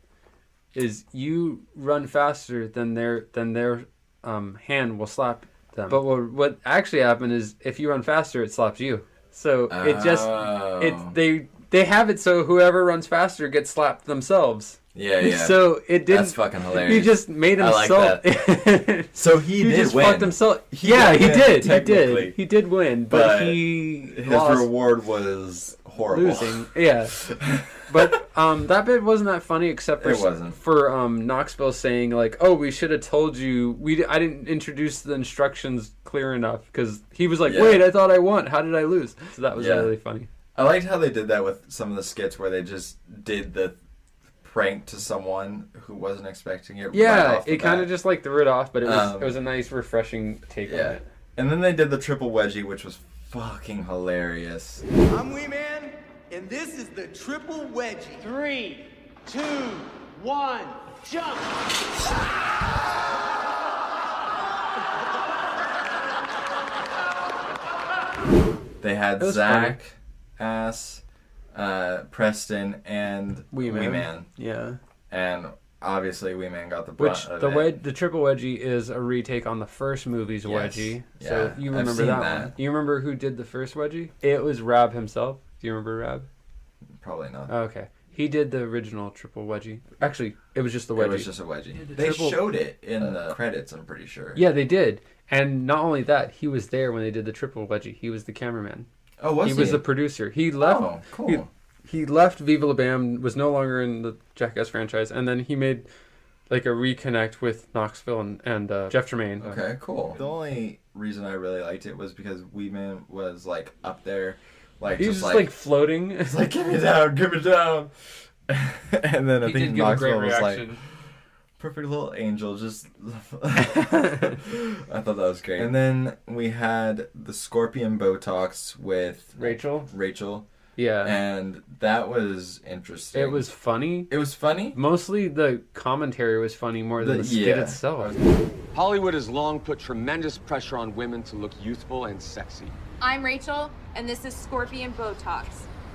A: is you run faster than their hand will slap them. But what actually happened is if you run faster, it slaps you. So it just they have it so whoever runs faster gets slapped themselves.
B: Yeah.
A: So it didn't.
B: That's fucking hilarious.
A: He just made himself.
B: I like that. So he did
A: just
B: win.
A: Fucked himself.
B: He
A: did. He did win, but his
B: reward was horrible.
A: Losing. Yeah. But that bit wasn't that funny, except for Knoxville saying like, "Oh, we should have told you. I didn't introduce the instructions clear enough," because he was like, "Wait, I thought I won. How did I lose?" So that was really funny.
B: I liked how they did that with some of the skits where they just did the prank to someone who wasn't expecting it.
A: Yeah,
B: right off the
A: it kind of
B: bat.
A: just like threw it off, but it was a nice, refreshing take on it.
B: And then they did the triple wedgie, which was fucking hilarious.
G: I'm Wee Man, and this is the triple wedgie.
F: 3, 2, 1, jump!
B: They had Zach, Ass, Preston, and Wee Man.
A: Yeah.
B: And obviously Wee Man got the brunt of it.
A: The triple wedgie is a retake on the first movie's wedgie.
B: Yeah,
A: So you
B: I've
A: remember
B: seen
A: that
B: that.
A: one. You remember who did the first wedgie? It was Rab himself. Do you remember Rab?
B: Probably not.
A: Oh, okay. He did the original triple wedgie. Actually, it was just the wedgie.
B: It was just a wedgie. They showed it in the credits, I'm pretty sure.
A: Yeah, they did. And not only that, he was there when they did the triple wedgie. He was the cameraman.
B: Oh, was he?
A: He was the producer. He left.
B: Oh, cool.
A: He left Viva La Bam, was no longer in the Jackass franchise, and then he made like a reconnect with Knoxville and Jeff Tremaine.
B: Okay, cool. The only reason I really liked it was because Wee Man was like up there, like
A: He's just like floating.
B: It's like, give me down. And then I think Knoxville was like, perfect little angel. Just I thought that was great. And then we had the Scorpion Botox with Rachel.
A: Yeah.
B: And that was interesting.
A: It was funny.
B: It was funny?
A: Mostly the commentary was funny more than the skit itself.
K: Hollywood has long put tremendous pressure on women to look youthful and sexy.
L: I'm Rachel, and this is Scorpion Botox.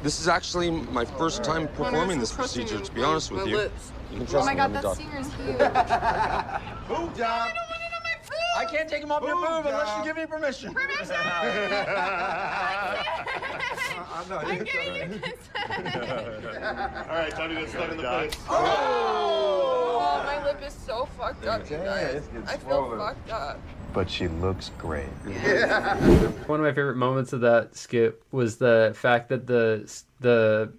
K: This is actually my first time performing this procedure, to be honest with you. You can trust me, I'm a doctor.
L: Singer's huge.
G: Boob job. I can't take him off your boob unless you give me permission.
L: Permission!
I: I'm
L: giving you consent.
I: All right, time to get stuck in the face.
L: Oh, my lip is so fucked up, you guys. I feel fucked up.
M: But she looks great.
L: Yeah.
A: One of my favorite moments of that skit was the fact that the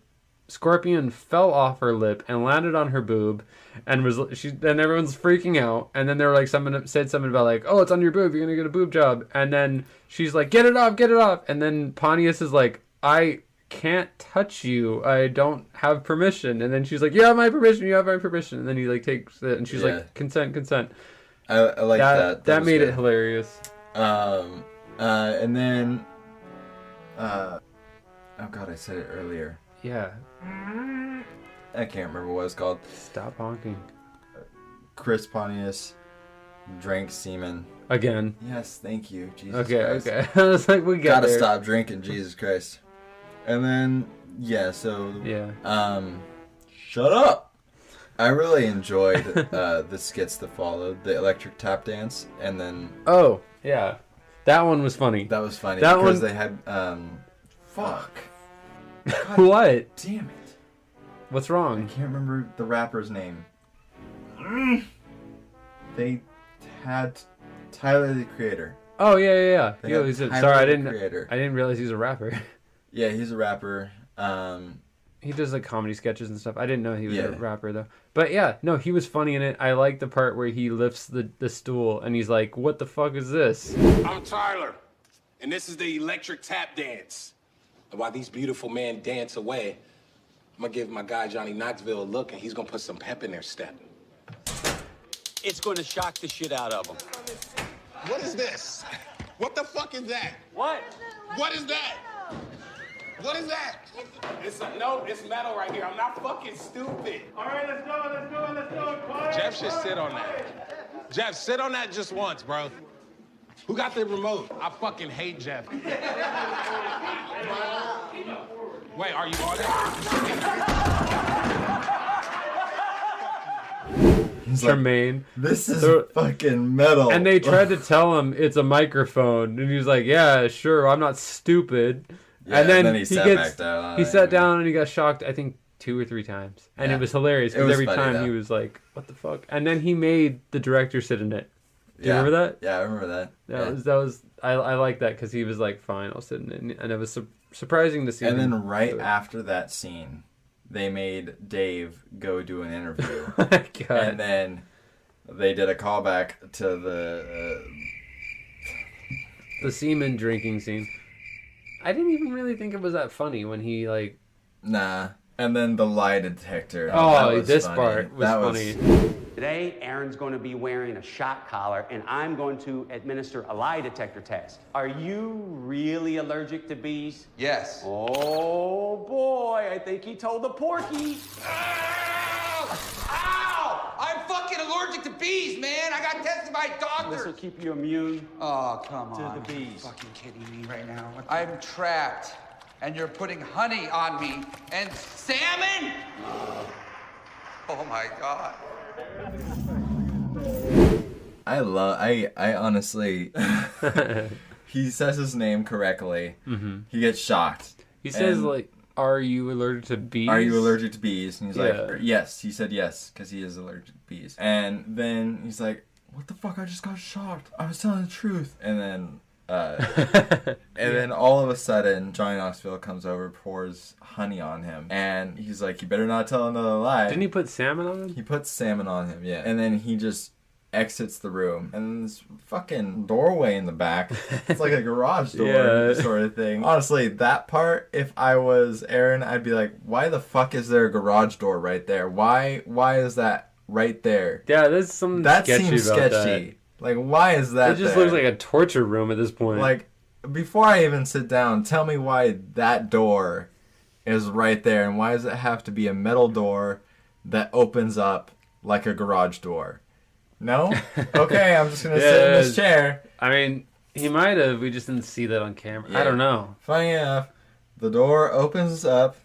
A: scorpion fell off her lip and landed on her boob, and then everyone's freaking out, and then they were like, someone said something about like, oh, it's on your boob, you're gonna get a boob job, and then she's like, get it off, and then Pontius is like, I can't touch you, I don't have permission, and then she's like, you have my permission, and then he like takes it, and she's like, consent.
B: I like that.
A: That made it hilarious.
B: And then oh god, I said it earlier.
A: Yeah.
B: I can't remember what it's called.
A: Stop honking.
B: Chris Pontius drank semen.
A: Again.
B: Yes, thank you. Jesus
A: Christ.
B: Okay.
A: I was like, we
B: gotta stop drinking, Jesus Christ. And then, shut up! I really enjoyed the skits that followed. The electric tap dance, and then...
A: Oh, yeah. That one was funny.
B: That was funny. Because they had... fuck. God,
A: what?
B: Damn it.
A: What's wrong?
B: I can't remember the rapper's name. They had Tyler, the Creator.
A: Oh yeah. Sorry, I didn't realize he was a rapper.
B: Yeah, he's a rapper.
A: He does like comedy sketches and stuff. I didn't know he was a rapper though. But yeah, no, he was funny in it. I like the part where he lifts the stool and he's like, "What the fuck is this?"
N: I'm Tyler, and this is the electric tap dance. And while these beautiful men dance away, I'm gonna give my guy Johnny Knoxville a look, and he's gonna put some pep in their step.
F: It's going to shock the shit out of them.
N: What is this? What the fuck is that?
F: What?
N: What is that? What is that? It's metal right here. I'm not fucking stupid.
I: All right, let's go. Quiet.
N: Jeff should sit on that. Jeff, sit on that just once, bro. Who got the remote? I fucking hate Jeff. Wait, are you on it?
B: Tremaine. Like, this is fucking metal.
A: And they tried to tell him it's a microphone, and he was like, "Yeah, sure, I'm not stupid."
B: Yeah, and then he sat back down.
A: He sat down and he got shocked, I think, 2 or 3 times, and it was hilarious because every time he was like, "What the fuck?" And then he made the director sit in it. Do you remember that?
B: Yeah, I remember that.
A: That was I like that because he was like, "Fine, I'll sit in it," and it was surprising to see.
B: And then after that scene, they made Dave go do an interview.
A: Oh my God.
B: And then they did a callback to
A: the semen drinking scene. I didn't even really think it was that funny when he like...
B: Nah. And then the lie detector.
A: Oh, this part was funny.
F: Today, Aaron's going to be wearing a shock collar, and I'm going to administer a lie detector test. Are you really allergic to bees?
G: Yes.
F: Oh, boy, I think he told the Porky.
G: Ow! Ow! I'm fucking allergic to bees, man. I got tested by doctors.
F: This will keep you immune
G: come on.
F: to the bees.
G: You're fucking kidding me right now. I'm trapped, and you're putting honey on me and salmon? Oh, my God.
B: I honestly, he says his name correctly. Mm-hmm. He gets shocked.
A: He says like, "Are you allergic to bees?
B: Are you allergic to bees?" And he's like, "Yes." He said yes because he is allergic to bees. And then he's like, "What the fuck? I just got shocked. I was telling the truth." And then, then all of a sudden, Johnny Knoxville comes over, pours honey on him, and he's like, "You better not tell another lie."
A: Didn't he put salmon on him?
B: He puts salmon on him, yeah. And then he just exits the room, and this fucking doorway in the back. It's like a garage door sort of thing. Honestly, that part, if I was Aaron, I'd be like, why the fuck is there a garage door right there? Why is that right there.
A: Yeah, there's something
B: That
A: sketchy
B: seems
A: about
B: sketchy. Like, why is that
A: It just
B: there?
A: looks like a torture room at this point.
B: Like, before I even sit down, tell me why that door is right there, and why does it have to be a metal door that opens up like a garage door? No? Okay, I'm just gonna sit in this chair.
A: I mean, he might have. We just didn't see that on camera.
B: Yeah.
A: I don't know.
B: Funny enough, the door opens up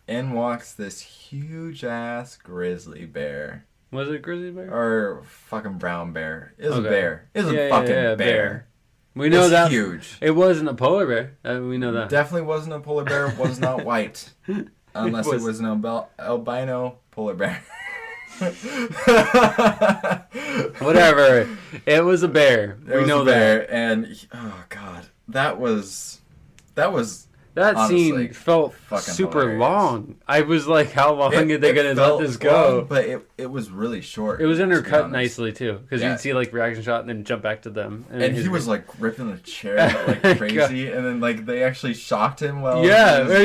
B: and walks this huge ass grizzly bear.
A: Was it a grizzly bear?
B: Or fucking brown bear. It was
A: Okay.
B: a bear. It was a fucking bear.
A: We know that.
B: Huge.
A: It wasn't a polar bear. We know that.
B: Definitely wasn't a polar bear. Was not white. Unless it was an albino polar bear.
A: Whatever. It was a bear.
B: We know that. And oh god, that honestly
A: scene felt super
B: hilarious.
A: long. I was like, how long are they going to let this go?
B: Long, but it was really short.
A: It was intercut nicely too, because
B: Yeah.
A: you'd see like reaction shot and then jump back to them.
B: And he was like ripping the chair like crazy, and then like they actually shocked him while
A: he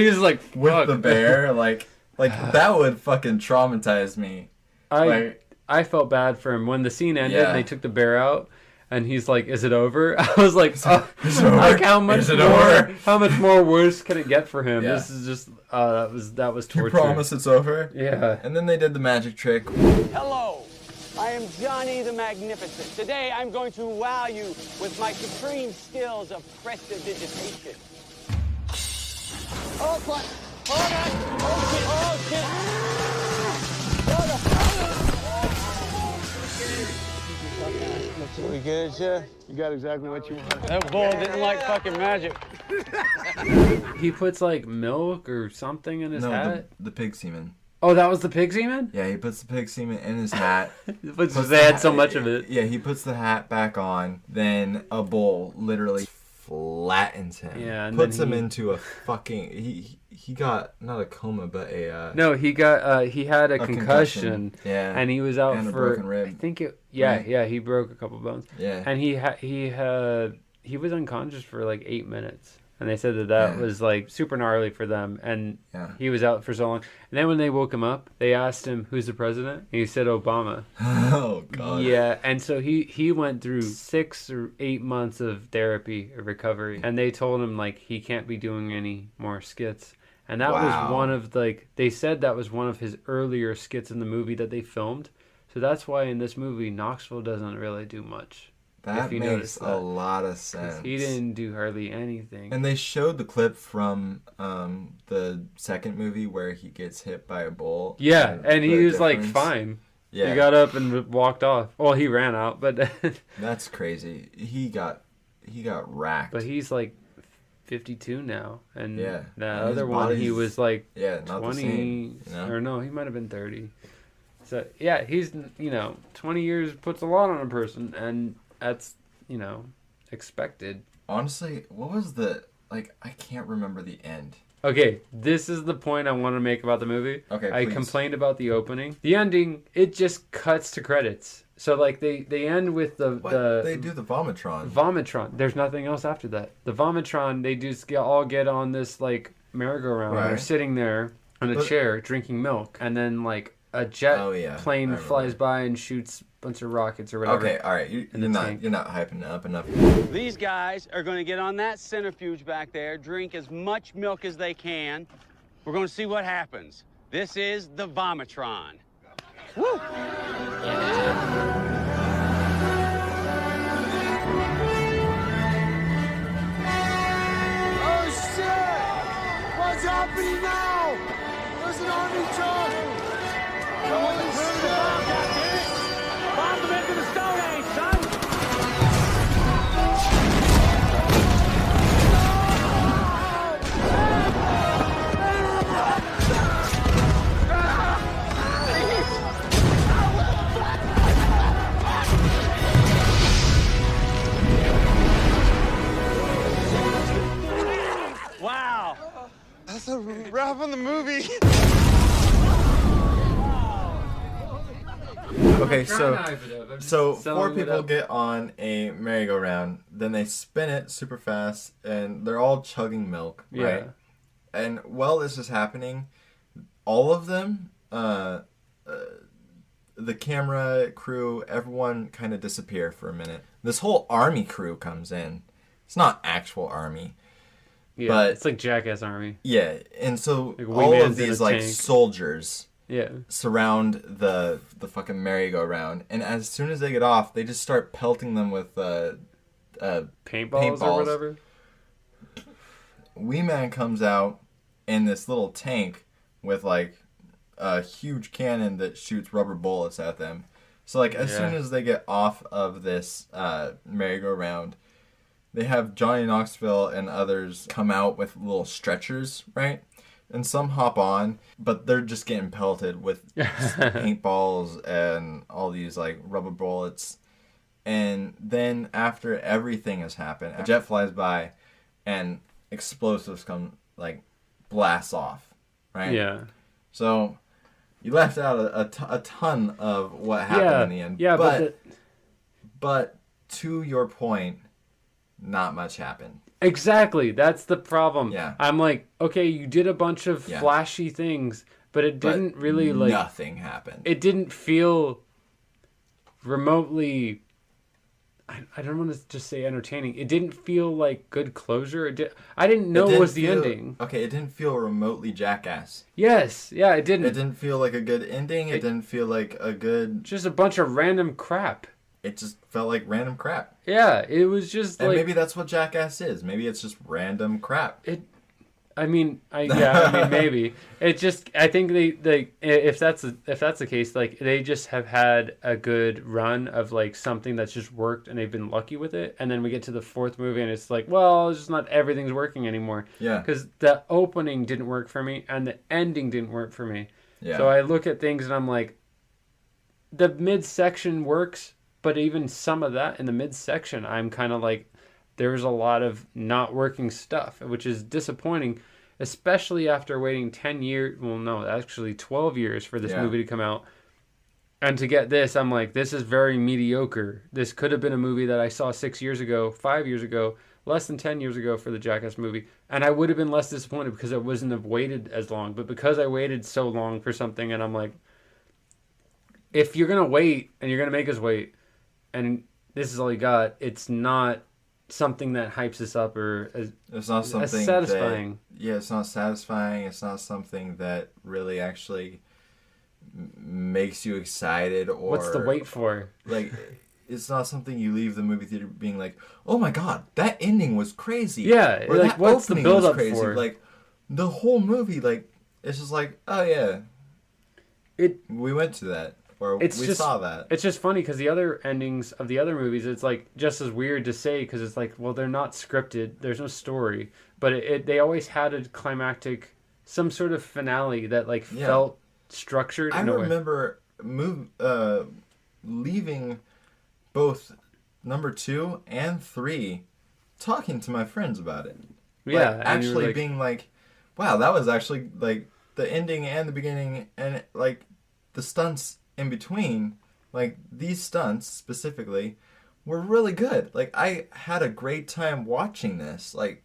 A: was like
B: with the bear, like that would fucking traumatize me.
A: I felt bad for him when the scene ended.
B: Yeah.
A: They took the bear out, and he's like, "Is it over?" I was like, "Like how much
B: Is it
A: more?
B: over?
A: How much more worse can it get for him?"
B: Yeah.
A: This is just that was torture.
B: You promise it's over?
A: Yeah.
B: And then they did the magic trick.
F: Hello, I am Johnny the Magnificent. Today I'm going to wow you with my supreme skills of prestidigitation. Oh, what? Hold on! Oh, shit!
I: We good, Chef? You got exactly what you wanted.
F: That bull didn't like fucking magic.
A: He puts like milk or something in his hat.
B: The pig semen.
A: Oh, that was the pig semen?
B: Yeah, he puts the pig semen in his hat.
A: But they had so much of it.
B: Yeah, he puts the hat back on. Then a bull literally flattens him.
A: Yeah, and
B: puts
A: then
B: him into a fucking. He got not a coma, but a.
A: No, he got he had a concussion.
B: Yeah,
A: and he was out
B: and
A: for
B: a broken rib.
A: I think it.
B: Right?
A: Yeah, he broke a couple bones.
B: Yeah,
A: and he was unconscious for like 8 minutes. And they said that was like super gnarly for them. And he was out for so long. And then when they woke him up, they asked him, who's the president? And he said Obama.
B: Oh, God.
A: Yeah. And so he went through 6 or 8 months of therapy, of recovery. And they told him like he can't be doing any more skits. And that was one of they said that was one of his earlier skits in the movie that they filmed. So that's why in this movie, Knoxville doesn't really do much.
B: That makes a lot of sense.
A: He didn't do hardly anything.
B: And they showed the clip from the second movie where he gets hit by a bull.
A: Yeah, and he was like fine.
B: Yeah.
A: He got up and walked off. Well, he ran out, but
B: that's crazy. He got racked.
A: But he's like 52 now, and
B: yeah,
A: that
B: and
A: other one he was like
B: not
A: 20,
B: the same, you know?
A: Or no, he might have been 30. So yeah, he's 20 years puts a lot on a person, and that's expected.
B: Honestly, what was I can't remember the end.
A: Okay, this is the point I want to make about the movie.
B: Okay,
A: I
B: please.
A: complained about the opening. The ending, it just cuts to credits. So like they end with
B: they do the Vomitron.
A: Vomitron. There's nothing else after that. The Vomitron, they just all get on this like merry-go-round.
B: Right.
A: They're sitting there on a chair drinking milk, and then like a jet plane flies by and shoots a bunch of rockets or whatever.
B: Okay, all right, you're not hyping it up enough.
F: These guys are going to get on that centrifuge back there, drink as much milk as they can. We're going to see what happens. This is the Vomitron. Woo!
I: Oh, shit! What's happening now? There's an army charge! Holy shit!
F: Bomb them into the Stone Age, son! Wow!
I: That's a wrap on the movie.
B: Okay, so 4 people get on a merry-go-round, then they spin it super fast, and they're all chugging milk, right?
A: Yeah.
B: And while this is happening, all of them, the camera crew, everyone kind of disappear for a minute. This whole army crew comes in. It's not actual army.
A: Yeah,
B: but
A: it's like Jackass Army.
B: Yeah, and so
A: like
B: all of these like
A: tank.
B: soldiers
A: Yeah.
B: surround the fucking merry-go-round, and as soon as they get off, they just start pelting them with
A: paintballs or whatever.
B: Wee Man comes out in this little tank with like a huge cannon that shoots rubber bullets at them. So like as soon as they get off of this merry-go-round, they have Johnny Knoxville and others come out with little stretchers, right? And some hop on, but they're just getting pelted with paintballs and all these like rubber bullets. And then after everything has happened, a jet flies by and explosives come, like, blasts off, right?
A: Yeah.
B: So you left out a ton of what happened in the end.
A: Yeah,
B: but to your point, not much happened.
A: Exactly. That's the problem.
B: Yeah.
A: I'm like, okay, you did a bunch of flashy things, but it didn't really like...
B: Nothing happened.
A: It didn't feel remotely... I don't want to just say entertaining. It didn't feel like good closure. I didn't know it was the ending.
B: Okay, it didn't feel remotely Jackass.
A: Yes. Yeah, it didn't.
B: It didn't feel like a good ending. It didn't feel like a good...
A: Just a bunch of random crap.
B: It just felt like random crap.
A: Yeah, it was just
B: and maybe that's what Jackass is. Maybe it's just random crap.
A: Maybe. It just, I think they if that's the case, like they just have had a good run of like something that's just worked and they've been lucky with it. And then we get to the fourth movie and it's like, well, it's just not everything's working anymore.
B: Yeah.
A: Because the opening didn't work for me and the ending didn't work for me.
B: Yeah.
A: So I look at things and I'm like, the midsection works. But even some of that in the midsection, I'm kind of like, there's a lot of not working stuff, which is disappointing, especially after waiting 10 years. Well, no, actually 12 years for this movie to come out. And to get this, I'm like, this is very mediocre. This could have been a movie that I saw 6 years ago, 5 years ago, less than 10 years ago for the Jackass movie. And I would have been less disappointed because I wouldn't have waited as long. But because I waited so long for something, and I'm like, if you're going to wait and you're going to make us wait, and this is all you got, it's not something that hypes us up or
B: it's not something
A: satisfying.
B: It's not satisfying. It's not something that really actually makes you excited. Or
A: what's the wait for?
B: Like, it's not something you leave the movie theater being like, oh my god, that ending was crazy.
A: Yeah,
B: or
A: like what's the build up for?
B: Like the whole movie, like it's just like, oh yeah, we went to that. Or we saw that.
A: It's just funny because the other endings of the other movies, it's like just as weird to say because it's like, well, they're not scripted. There's no story. But they always had a climactic, some sort of finale that like felt structured.
B: I remember leaving both number 2 and 3 talking to my friends about it.
A: Yeah.
B: Like, actually being like, wow, that was actually like the ending and the beginning and like the stunts in between, like these stunts specifically, were really good. Like I had a great time watching this. Like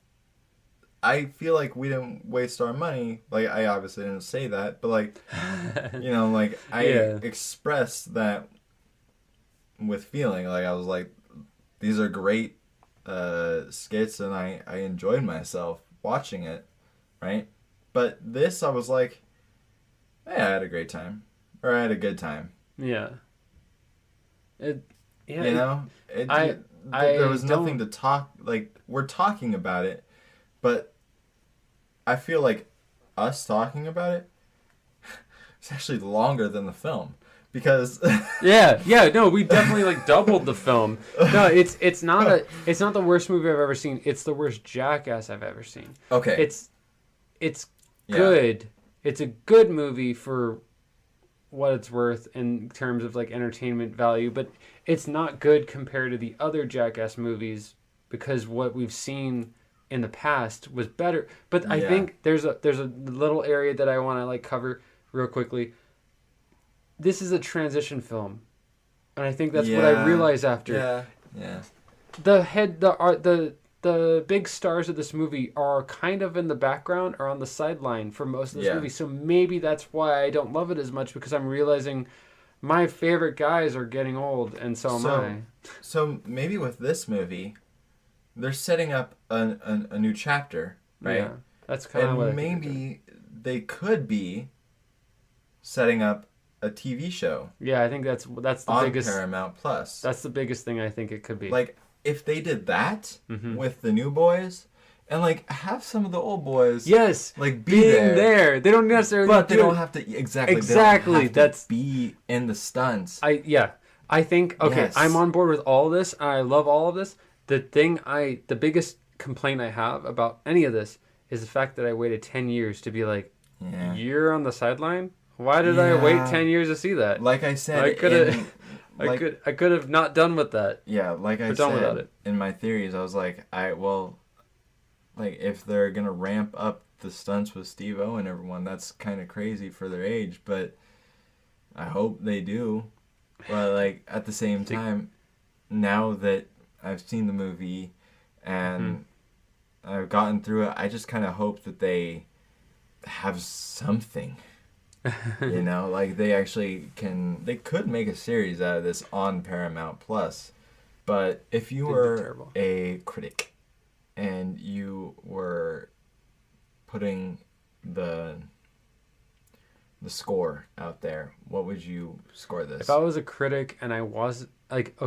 B: I feel like we didn't waste our money. Like I obviously didn't say that, but like you know, like I expressed that with feeling. Like I was like, these are great skits, and I enjoyed myself watching it, right? But this, I was like, hey, I had a great time. Or I had a good time.
A: Yeah.
B: You know? There was nothing to talk... Like, we're talking about it, but I feel like us talking about it is actually longer than the film. Because...
A: no, we definitely, like, doubled the film. No, it's not the worst movie I've ever seen. It's the worst Jackass I've ever seen.
B: Okay.
A: It's good. It's a good movie for... what it's worth in terms of like entertainment value, but it's not good compared to the other Jackass movies because what we've seen in the past was better. But I think there's a little area that I want to like cover real quickly. This is a transition film, and I think that's what I realized after. The big stars of this movie are kind of in the background or on the sideline for most of this movie. So maybe that's why I don't love it as much, because I'm realizing my favorite guys are getting old, and so am I.
B: So maybe with this movie, they're setting up a new chapter, right?
A: Yeah, that's kind of what I think
B: maybe they could be setting up a TV show.
A: Yeah, I think that's the
B: on
A: biggest
B: Paramount Plus.
A: That's the biggest thing I think it could be.
B: Like if they did that with the new boys, and like have some of the old boys, like be
A: there. They don't necessarily,
B: but they don't have to exactly. They don't have
A: that's
B: to be in the stunts.
A: I think I'm on board with all of this. I love all of this. The biggest complaint I have about any of this is the fact that I waited 10 years to be like, you're on the sideline. Why did I wait 10 years to see that?
B: Like I said,
A: I could have not done with that.
B: Yeah, like I said in my theories, I was like, like if they're gonna ramp up the stunts with Steve-O and everyone, that's kind of crazy for their age. But I hope they do. But like at the same time, now that I've seen the movie and I've gotten through it, I just kind of hope that they have something. You know, like they actually they could make a series out of this on Paramount Plus. But if you were a critic and you were putting the score out there, what would you score this?
A: If I was a critic and I was like, a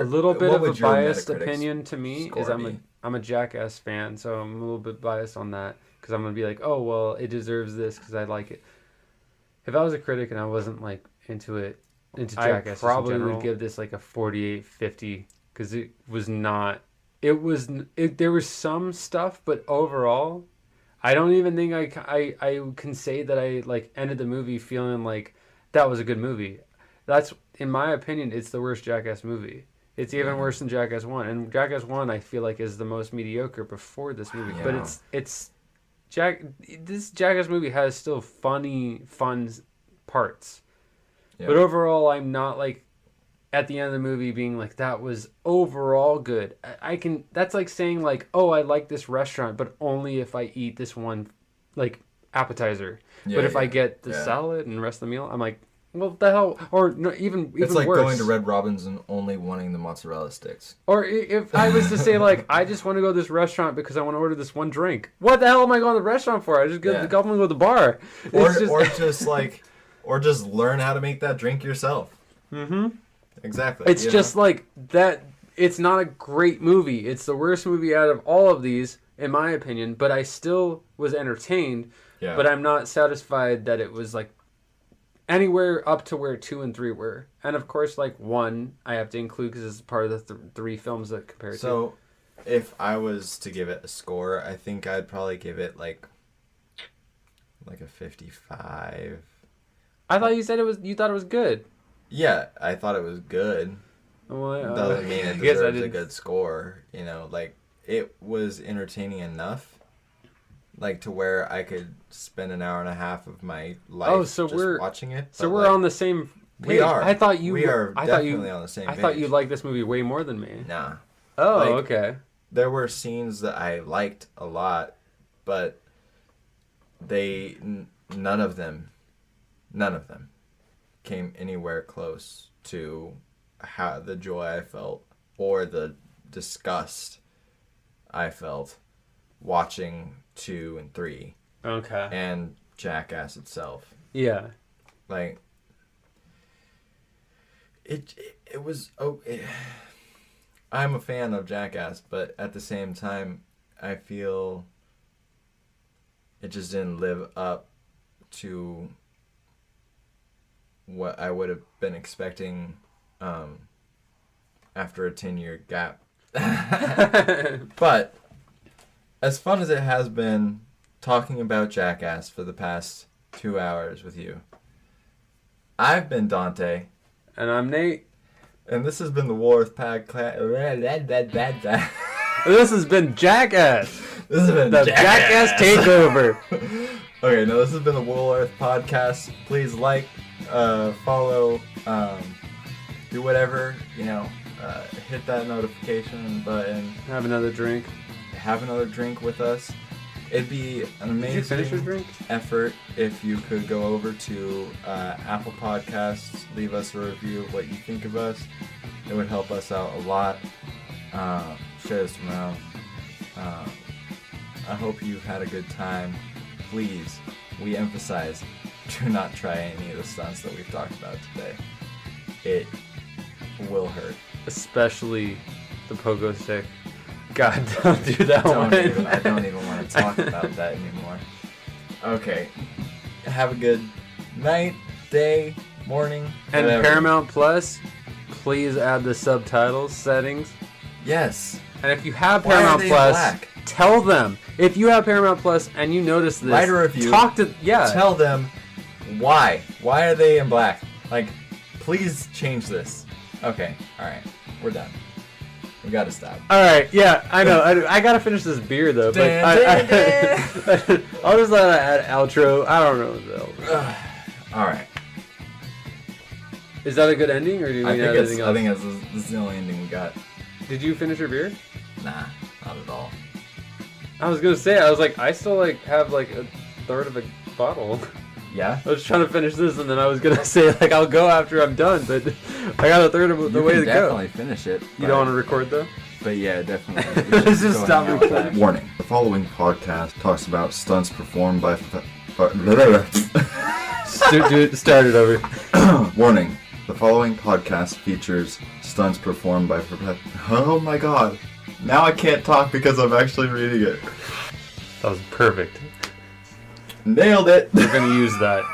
A: little bit of a biased opinion to me is I'm a Jackass fan, so I'm a little bit biased on that because I'm gonna be like, oh well, it deserves this because I like it. If I was a critic and I wasn't like into Jackass, I probably would give this like a 48-50 because it was not. There was some stuff, but overall, I don't even think I can say that I like ended the movie feeling like that was a good movie. That's, in my opinion, it's the worst Jackass movie. It's even worse than Jackass 1. And Jackass 1 I feel like is the most mediocre before this movie. Yeah. But this Jackass movie has still fun parts. Yeah. But overall I'm not like at the end of the movie being like that was overall good. That's like saying like, oh, I like this restaurant, but only if I eat this one like appetizer. Yeah, but if I get the salad and the rest of the meal, I'm like, well, the hell, or no, even
B: it's like
A: worse.
B: Going to Red Robin's and only wanting the mozzarella sticks.
A: Or if I was to say like, I just want to go to this restaurant because I want to order this one drink. What the hell am I going to the restaurant for? I just go to the bar.
B: Or just learn how to make that drink yourself. Mm-hmm. Exactly.
A: It's just like that. It's not a great movie. It's the worst movie out of all of these, in my opinion. But I still was entertained. Yeah. But I'm not satisfied that it was like anywhere up to where 2 and 3 were. And of course, like 1, I have to include because it's part of the 3 films that compare to.
B: So, if I was to give it a score, I think I'd probably give it like a 55.
A: I thought you said you thought it was good.
B: Yeah, I thought it was good.
A: Well,
B: doesn't mean it deserves a good score. You know, like it was entertaining enough. Like to where I could spend an hour and a half of my life watching it.
A: So we're on the same page.
B: We are.
A: I thought you
B: are definitely on the same page.
A: I thought you liked this movie way more than me.
B: Nah.
A: Oh, okay.
B: There were scenes that I liked a lot, but none of them came anywhere close to how the joy I felt or the disgust I felt watching 2 and 3.
A: Okay.
B: And Jackass itself.
A: Yeah.
B: Like it was I'm a fan of Jackass, but at the same time I feel it just didn't live up to what I would have been expecting after a 10-year gap. But as fun as it has been talking about Jackass for the past 2 hours with you, I've been Dante.
A: And I'm Nate.
B: And this has been the Woolworth Podcast.
A: This has been Jackass.
B: This has been
A: the Jackass Takeover.
B: Okay, no, this has been the Woolworth Podcast. Please like, follow, do whatever, hit that notification button.
A: Have another drink.
B: Have another drink with us. It'd be an amazing effort if you could go over to Apple Podcasts, leave us a review of what you think of us. It would help us out a lot. Share this around. I hope you've had a good time. Please, we emphasize, do not try any of the stunts that we've talked about today. It will hurt.
A: Especially the pogo stick. God, don't do that one.
B: I don't even want to talk about that anymore. Okay. Have a good night, day, morning,
A: and
B: whatever.
A: Paramount Plus, please add the subtitles settings.
B: Yes.
A: And if you have Paramount Plus, tell them. If you have Paramount Plus and you notice this,
B: write a review. Tell them why. Why are they in black? Like, please change this. Okay. All right. We're done. We gotta stop.
A: All right. Yeah, I know. I gotta finish this beer though. But I'll just let it add outro. I don't know.
B: All right.
A: Is that a good ending, or do you need anything else?
B: I think this is the only ending we got.
A: Did you finish your beer?
B: Nah, not at all.
A: I was gonna say, I was like, I still have like a third of a bottle.
B: Yeah?
A: I was trying to finish this, and then I was gonna say like I'll go after I'm done, but I got a third of the way to go.
B: You can definitely finish it.
A: You don't want to record though?
B: But yeah, definitely.
A: Let's just stop recording.
B: Warning: the following podcast talks about stunts performed by.
A: Start it over.
B: Warning: the following podcast features stunts performed by. Oh my god! Now I can't talk because I'm actually reading it.
A: That was perfect.
B: Nailed it.
A: We're gonna use that.